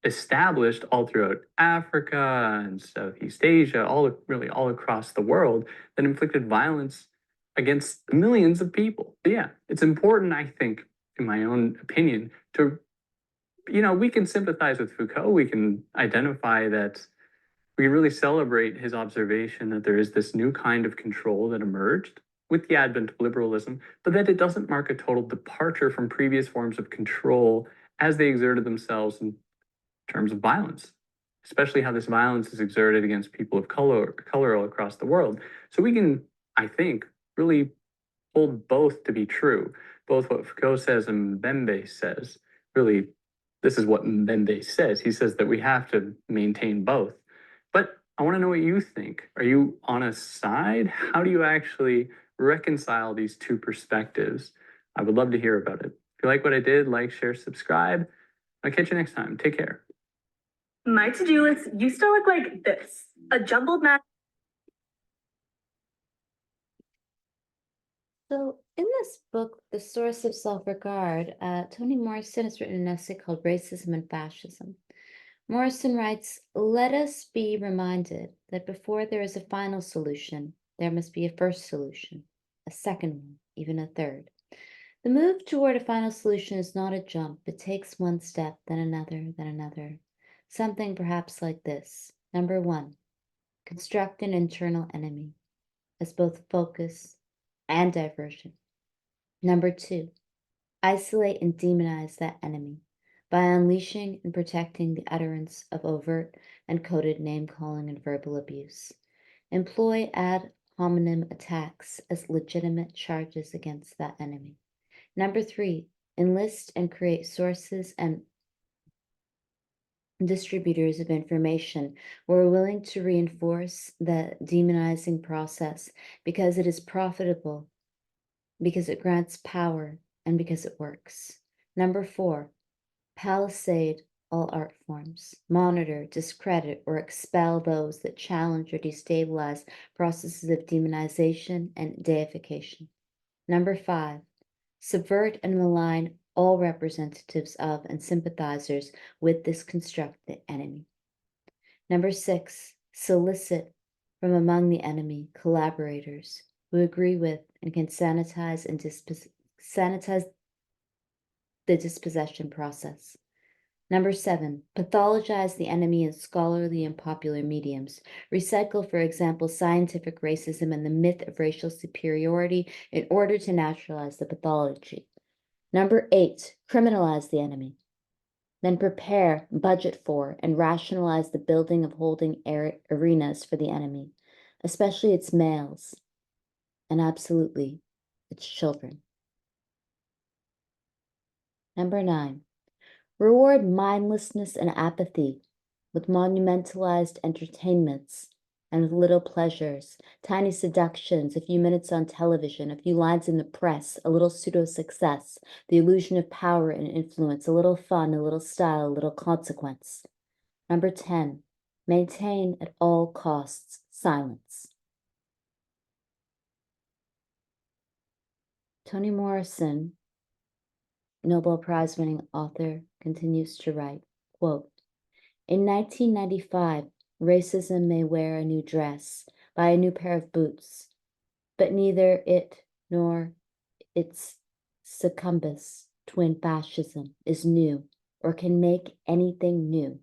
established all throughout Africa and Southeast Asia, really all across the world, that inflicted violence against millions of people. But yeah, it's important, I think, in my own opinion, to we can sympathize with Foucault. We can identify that we really celebrate his observation that there is this new kind of control that emerged with the advent of liberalism, but that it doesn't mark a total departure from previous forms of control as they exerted themselves in terms of violence, especially how this violence is exerted against people of color all across the world. So we can, I think, really hold both to be true, both what Foucault says and Mbembe says. Really, this is what Mbembe says. He says that we have to maintain both. But I want to know what you think. Are you on a side? How do you actually reconcile these two perspectives? I would love to hear about it. If you like what I did, like, share, subscribe. I'll catch you next time. Take care. My to-do list used to look like this, a jumbled mess. So in this book, The Source of Self-Regard, Toni Morrison has written an essay called Racism and Fascism. Morrison writes, "Let us be reminded that before there is a final solution, there must be a first solution, a second one, even a third. The move toward a final solution is not a jump. It takes one step, then another, then another. Something perhaps like this. Number one, Construct an internal enemy as both focus and diversion. Number 2, isolate and demonize that enemy by unleashing and protecting the utterance of overt and coded name-calling and verbal abuse. Employ ad hominem attacks as legitimate charges against that enemy. Number 3, enlist and create sources and distributors of information who are willing to reinforce the demonizing process because it is profitable, because it grants power, and because it works. Number 4, palisade all art forms, monitor, discredit, or expel those that challenge or destabilize processes of demonization and deification. Number 5, subvert and malign all representatives of and sympathizers with this constructed enemy. Number 6, solicit from among the enemy collaborators who agree with and can sanitize the dispossession process. Number 7, pathologize the enemy in scholarly and popular mediums. Recycle, for example, scientific racism and the myth of racial superiority in order to naturalize the pathology. Number 8, criminalize the enemy. Then prepare, budget for, and rationalize the building of holding arenas for the enemy, especially its males, and absolutely its children. Number 9, reward mindlessness and apathy with monumentalized entertainments and with little pleasures, tiny seductions, a few minutes on television, a few lines in the press, a little pseudo-success, the illusion of power and influence, a little fun, a little style, a little consequence. Number 10, maintain at all costs silence. Toni Morrison, Nobel Prize-winning author, continues to write, quote, in 1995, racism may wear a new dress, buy a new pair of boots, but neither it nor its succumbus, twin fascism, is new or can make anything new.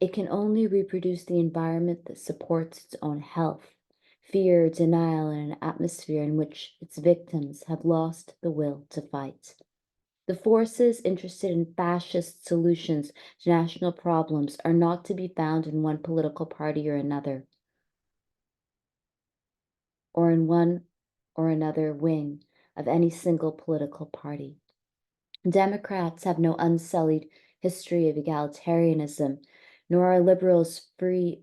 It can only reproduce the environment that supports its own health, fear, denial, and an atmosphere in which its victims have lost the will to fight. The forces interested in fascist solutions to national problems are not to be found in one political party or another, or in one or another wing of any single political party. Democrats have no unsullied history of egalitarianism, nor are liberals free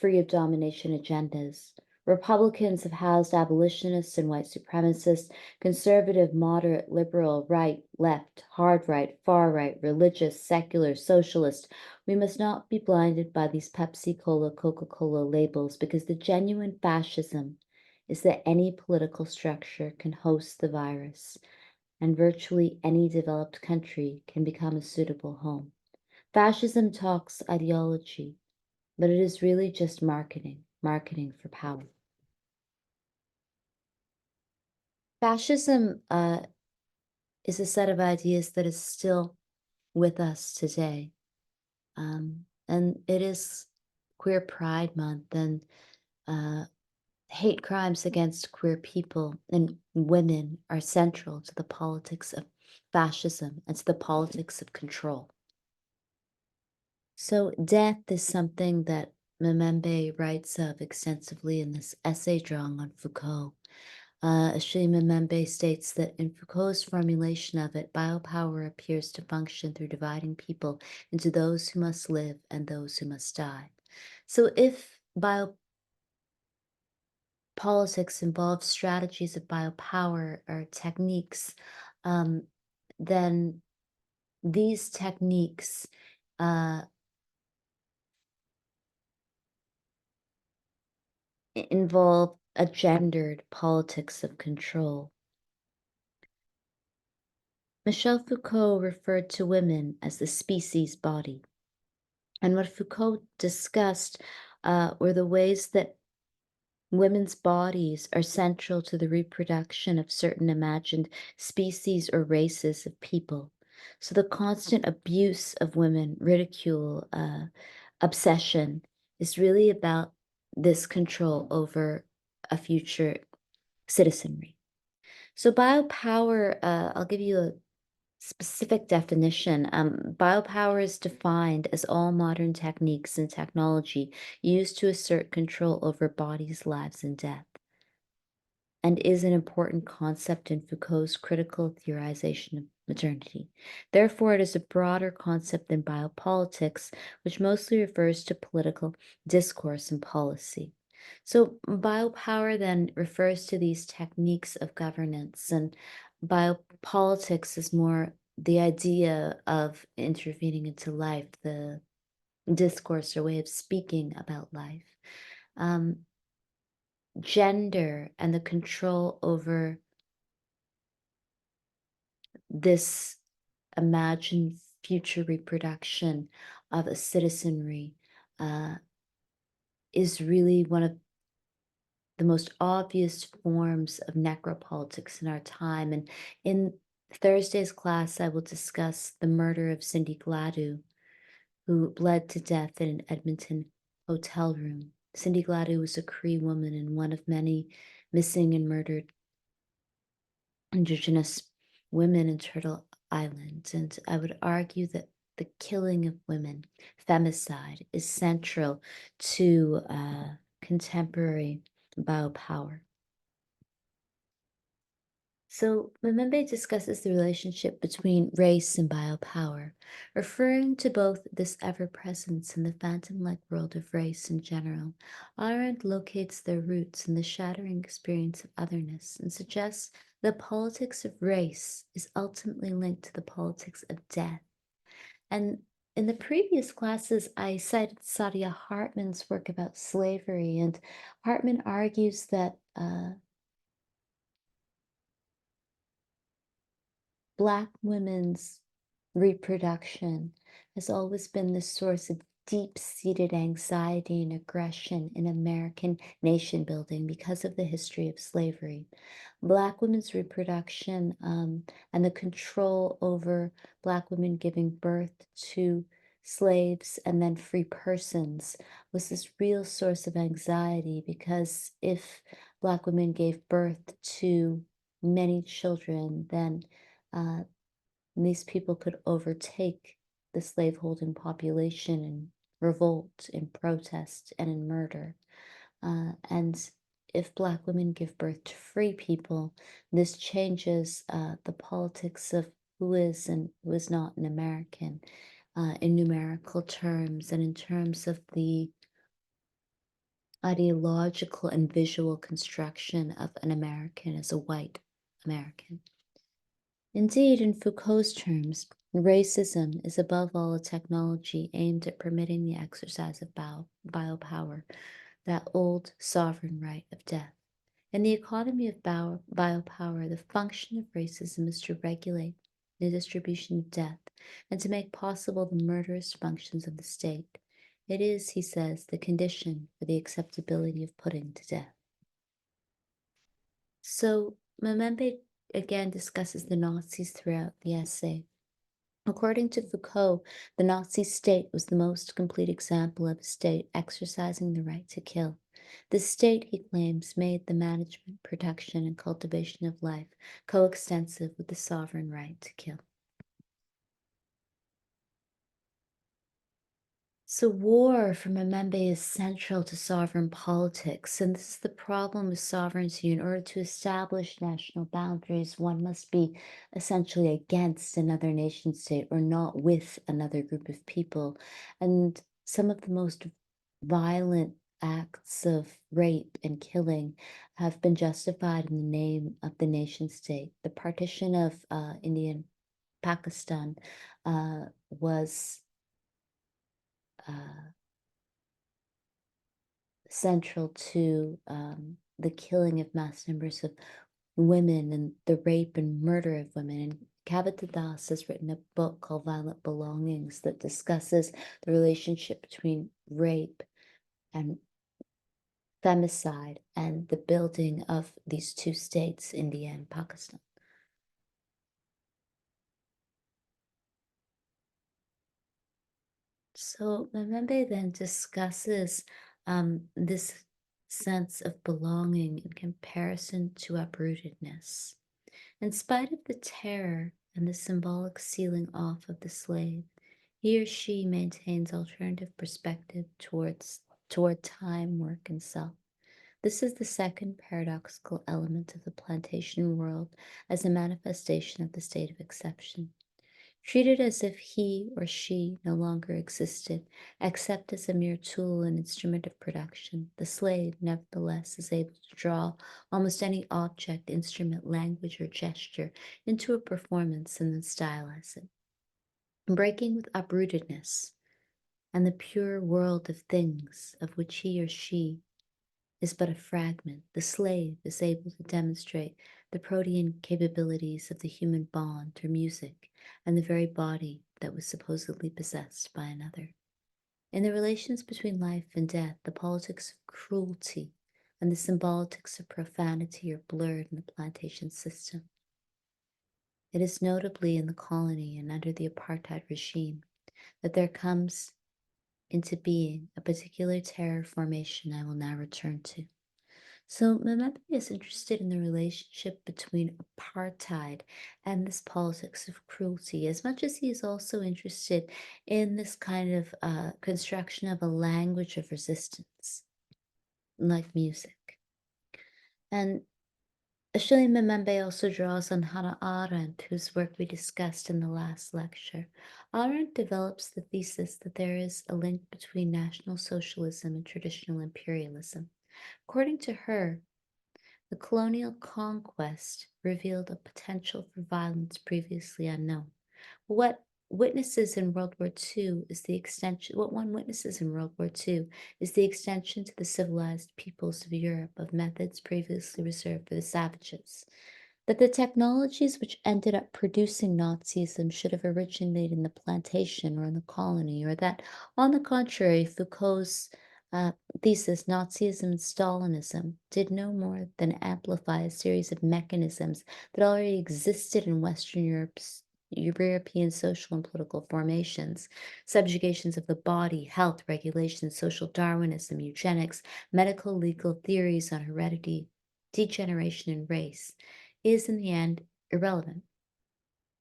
of domination agendas. Republicans have housed abolitionists and white supremacists, conservative, moderate, liberal, right, left, hard right, far right, religious, secular, socialist. We must not be blinded by these Pepsi Cola, Coca-Cola labels, because the genuine fascism is that any political structure can host the virus, and virtually any developed country can become a suitable home. Fascism talks ideology, but it is really just marketing for power. Fascism is a set of ideas that is still with us today. And it is Queer Pride Month, and hate crimes against queer people and women are central to the politics of fascism and to the politics of control. So death is something that Mbembe writes of extensively in this essay drawing on Foucault. Achille Mbembe states that in Foucault's formulation of it, biopower appears to function through dividing people into those who must live and those who must die. So if biopolitics involves strategies of biopower or techniques, then these techniques involve a gendered politics of control. Michel Foucault referred to women as the species body. And what Foucault discussed were the ways that women's bodies are central to the reproduction of certain imagined species or races of people. So the constant abuse of women, ridicule, obsession is really about this control over a future citizenry. So biopower, I'll give you a specific definition. Biopower is defined as all modern techniques and technology used to assert control over bodies, lives, and death, and is an important concept in Foucault's critical theorization of modernity. Therefore, it is a broader concept than biopolitics, which mostly refers to political discourse and policy. So, biopower then refers to these techniques of governance, and biopolitics is more the idea of intervening into life, the discourse or way of speaking about life. Gender and the control over this imagined future reproduction of a citizenry is really one of the most obvious forms of necropolitics in our time. And in Thursday's class, I will discuss the murder of Cindy Gladue, who bled to death in an Edmonton hotel room. Cindy Gladue was a Cree woman and one of many missing and murdered Indigenous women in Turtle Island. And I would argue that the killing of women, femicide, is central to contemporary biopower. So Mbembe discusses the relationship between race and biopower, referring to both this ever-presence and the phantom-like world of race in general. Arendt locates their roots in the shattering experience of otherness and suggests the politics of race is ultimately linked to the politics of death. And in the previous classes, I cited Saadia Hartman's work about slavery, and Hartman argues that Black women's reproduction has always been the source of deep-seated anxiety and aggression in American nation building because of the history of slavery. Black women's reproduction and the control over Black women giving birth to slaves and then free persons was this real source of anxiety, because if Black women gave birth to many children, then these people could overtake the slaveholding population in revolt, in protest, and in murder. And if Black women give birth to free people, this changes the politics of who is and who is not an American in numerical terms and in terms of the ideological and visual construction of an American as a white American. Indeed, in Foucault's terms, racism is above all a technology aimed at permitting the exercise of biopower, that old sovereign right of death. In the economy of biopower, the function of racism is to regulate the distribution of death and to make possible the murderous functions of the state. It is, he says, the condition for the acceptability of putting to death. So Mbembe again discusses the Nazis throughout the essay. According to Foucault, the Nazi state was the most complete example of a state exercising the right to kill. The state, he claims, made the management, production, and cultivation of life coextensive with the sovereign right to kill. So war for Mbembe is central to sovereign politics, and this is the problem with sovereignty. In order to establish national boundaries, one must be essentially against another nation state or not with another group of people. And some of the most violent acts of rape and killing have been justified in the name of the nation state. The partition of India and Pakistan was central to the killing of mass numbers of women and the rape and murder of women. And Kavita Das has written a book called Violent Belongings that discusses the relationship between rape and femicide and the building of these two states, India and Pakistan. So Mbembe then discusses this sense of belonging in comparison to uprootedness. In spite of the terror and the symbolic sealing off of the slave, he or she maintains alternative perspective toward time, work, and self. This is the second paradoxical element of the plantation world as a manifestation of the state of exception. Treated as if he or she no longer existed, except as a mere tool and instrument of production, the slave, nevertheless, is able to draw almost any object, instrument, language, or gesture into a performance and then stylize it. Breaking with uprootedness and the pure world of things of which he or she is but a fragment, the slave is able to demonstrate the protean capabilities of the human bond through music and the very body that was supposedly possessed by another. In the relations between life and death, the politics of cruelty and the symbolics of profanity are blurred in the plantation system. It is notably in the colony and under the apartheid regime that there comes into being a particular terror formation I will now return to. So Mbembe is interested in the relationship between apartheid and this politics of cruelty, as much as he is also interested in this kind of construction of a language of resistance, like music. And Achille Mbembe also draws on Hannah Arendt, whose work we discussed in the last lecture. Arendt develops the thesis that there is a link between National Socialism and traditional imperialism. According to her, the colonial conquest revealed a potential for violence previously unknown. What witnesses in World War II is the extension, what one witnesses in World War II is the extension to the civilized peoples of Europe of methods previously reserved for the savages. That the technologies which ended up producing Nazism should have originated in the plantation or in the colony, or that, on the contrary, Foucault's thesis, Nazism and Stalinism, did no more than amplify a series of mechanisms that already existed in Western European social and political formations, subjugations of the body, health regulations, social Darwinism, eugenics, medical legal theories on heredity, degeneration, and race, is in the end irrelevant.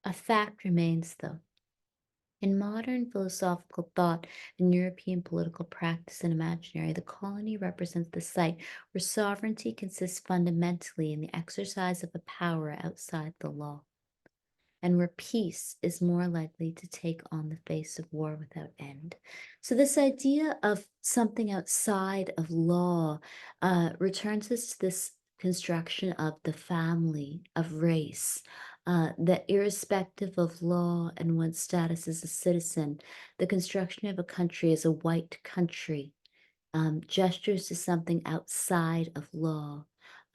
A fact remains, though. In modern philosophical thought and European political practice and imaginary, the colony represents the site where sovereignty consists fundamentally in the exercise of a power outside the law, and where peace is more likely to take on the face of war without end. So this idea of something outside of law returns us to this construction of the family, of race, that irrespective of law and one's status as a citizen, the construction of a country as a white country gestures to something outside of law,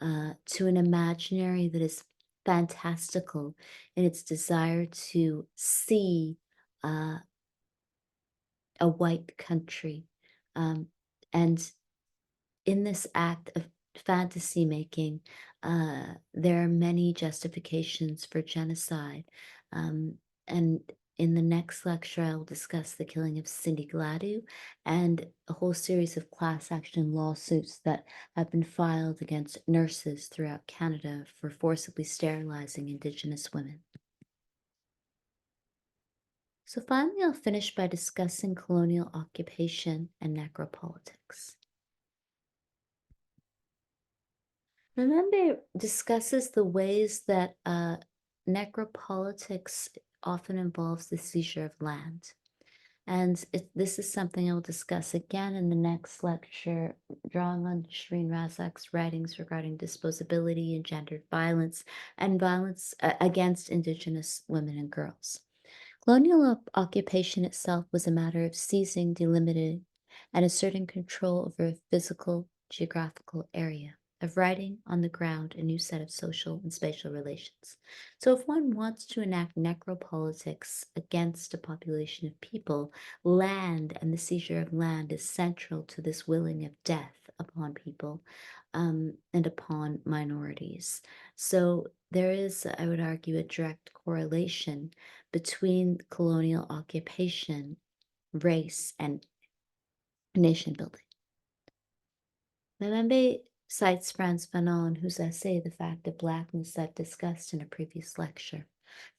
to an imaginary that is fantastical in its desire to see a white country. And in this act of fantasy making, there are many justifications for genocide. And in the next lecture, I will discuss the killing of Cindy Gladue and a whole series of class action lawsuits that have been filed against nurses throughout Canada for forcibly sterilizing Indigenous women. So finally, I'll finish by discussing colonial occupation and necropolitics. Mbembe discusses the ways that necropolitics often involves the seizure of land. And this is something I'll discuss again in the next lecture, drawing on Shireen Razak's writings regarding disposability and gendered violence and violence against Indigenous women and girls. Colonial occupation itself was a matter of seizing, delimiting, and asserting control over a physical, geographical area, of writing on the ground a new set of social and spatial relations. So if one wants to enact necropolitics against a population of people, land and the seizure of land is central to this willing of death upon people and upon minorities. So there is, I would argue, a direct correlation between colonial occupation, race, and nation building. Mbembe cites Frantz Fanon, whose essay, The Fact of Blackness, I've discussed in a previous lecture.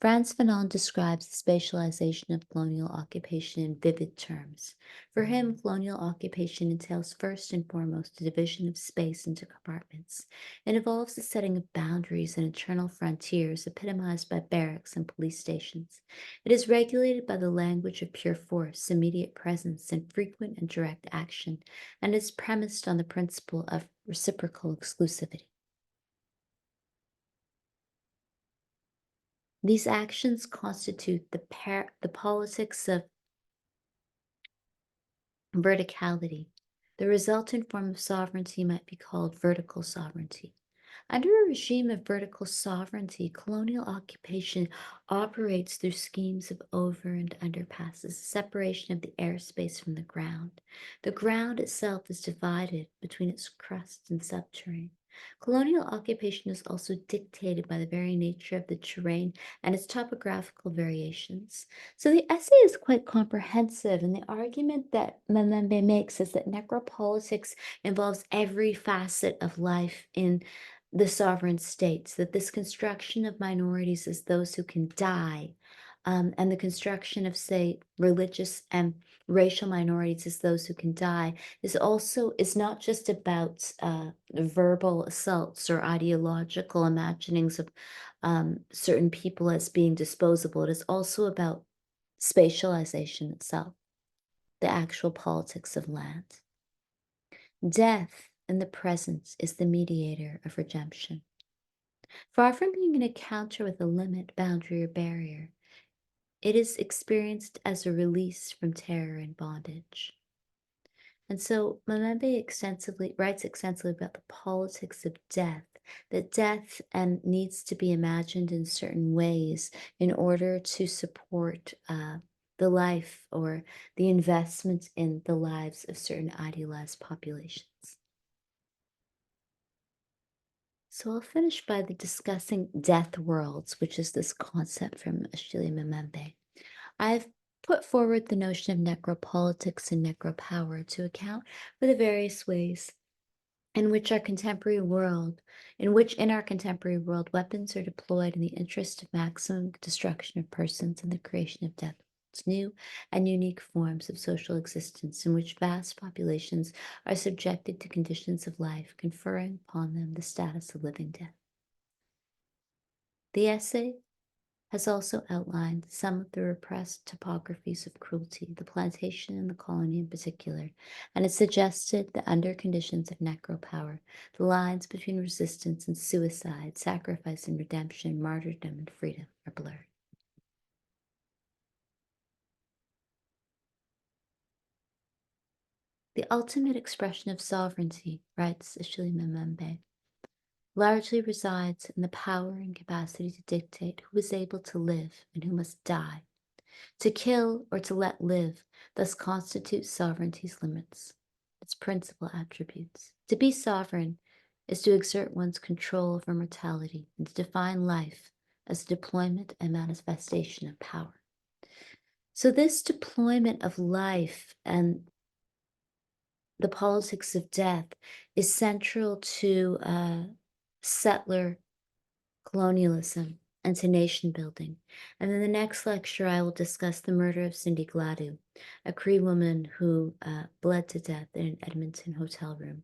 Frantz Fanon describes the spatialization of colonial occupation in vivid terms. For him, colonial occupation entails first and foremost the division of space into compartments. It involves the setting of boundaries and internal frontiers epitomized by barracks and police stations. It is regulated by the language of pure force, immediate presence, and frequent and direct action, and is premised on the principle of reciprocal exclusivity. These actions constitute the politics of verticality. The resultant form of sovereignty might be called vertical sovereignty. Under a regime of vertical sovereignty, colonial occupation operates through schemes of over and underpasses, separation of the airspace from the ground. The ground itself is divided between its crust and subterranean. Colonial occupation is also dictated by the very nature of the terrain and its topographical variations. So the essay is quite comprehensive, and the argument that Mbembe makes is that necropolitics involves every facet of life in the sovereign states, that this construction of minorities as those who can die, and the construction of, say, religious and racial minorities as those who can die is not just about verbal assaults or ideological imaginings of certain people as being disposable. It is also about spatialization itself, the actual politics of land. Death in the present is the mediator of redemption. Far from being an encounter with a limit, boundary, or barrier, it is experienced as a release from terror and bondage. And so Mbembe writes extensively about the politics of death, that death needs to be imagined in certain ways in order to support the life or the investment in the lives of certain idealized populations. So I'll finish by discussing death worlds, which is this concept from Achille Mbembe. I've put forward the notion of necropolitics and necropower to account for the various ways in which in our contemporary world, weapons are deployed in the interest of maximum destruction of persons and the creation of death. New and unique forms of social existence in which vast populations are subjected to conditions of life, conferring upon them the status of living death. The essay has also outlined some of the repressed topographies of cruelty, the plantation and the colony in particular, and it suggested that under conditions of necropower, the lines between resistance and suicide, sacrifice and redemption, martyrdom and freedom are blurred. The ultimate expression of sovereignty, writes Achille Mbembe, largely resides in the power and capacity to dictate who is able to live and who must die. To kill or to let live thus constitutes sovereignty's limits, its principal attributes. To be sovereign is to exert one's control over mortality and to define life as a deployment and manifestation of power. So this deployment of life and the politics of death is central to settler colonialism and to nation building. And in the next lecture, I will discuss the murder of Cindy Gladue, a Cree woman who bled to death in an Edmonton hotel room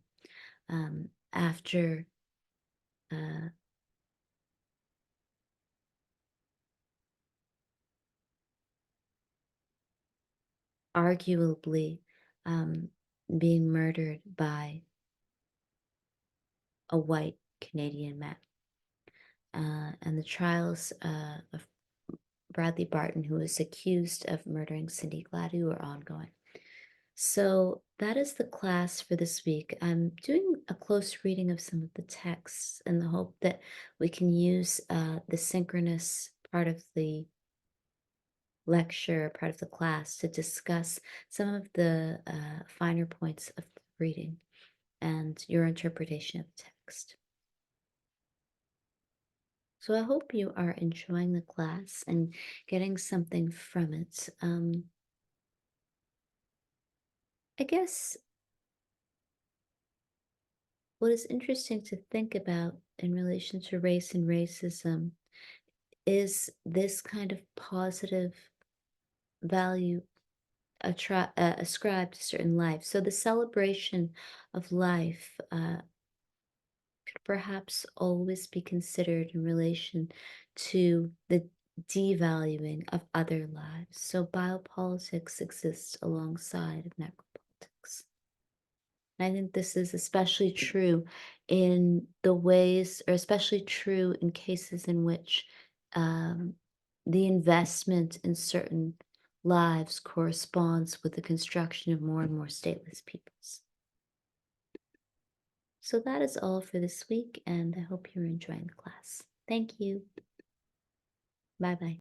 after arguably being murdered by a white Canadian man. And the trials of Bradley Barton, who is accused of murdering Cindy Gladue, are ongoing. So that is the class for this week. I'm doing a close reading of some of the texts in the hope that we can use the synchronous part of the lecture, part of the class, to discuss some of the finer points of the reading and your interpretation of the text. So I hope you are enjoying the class and getting something from it. I guess what is interesting to think about in relation to race and racism is this kind of positive value ascribed to certain life. So the celebration of life could perhaps always be considered in relation to the devaluing of other lives. So biopolitics exists alongside of necropolitics. And I think this is especially true in the ways, or especially true in cases in which um, the investment in certain lives corresponds with the construction of more and more stateless peoples. So that is all for this week, and I hope you're enjoying the class. Thank you. Bye-bye.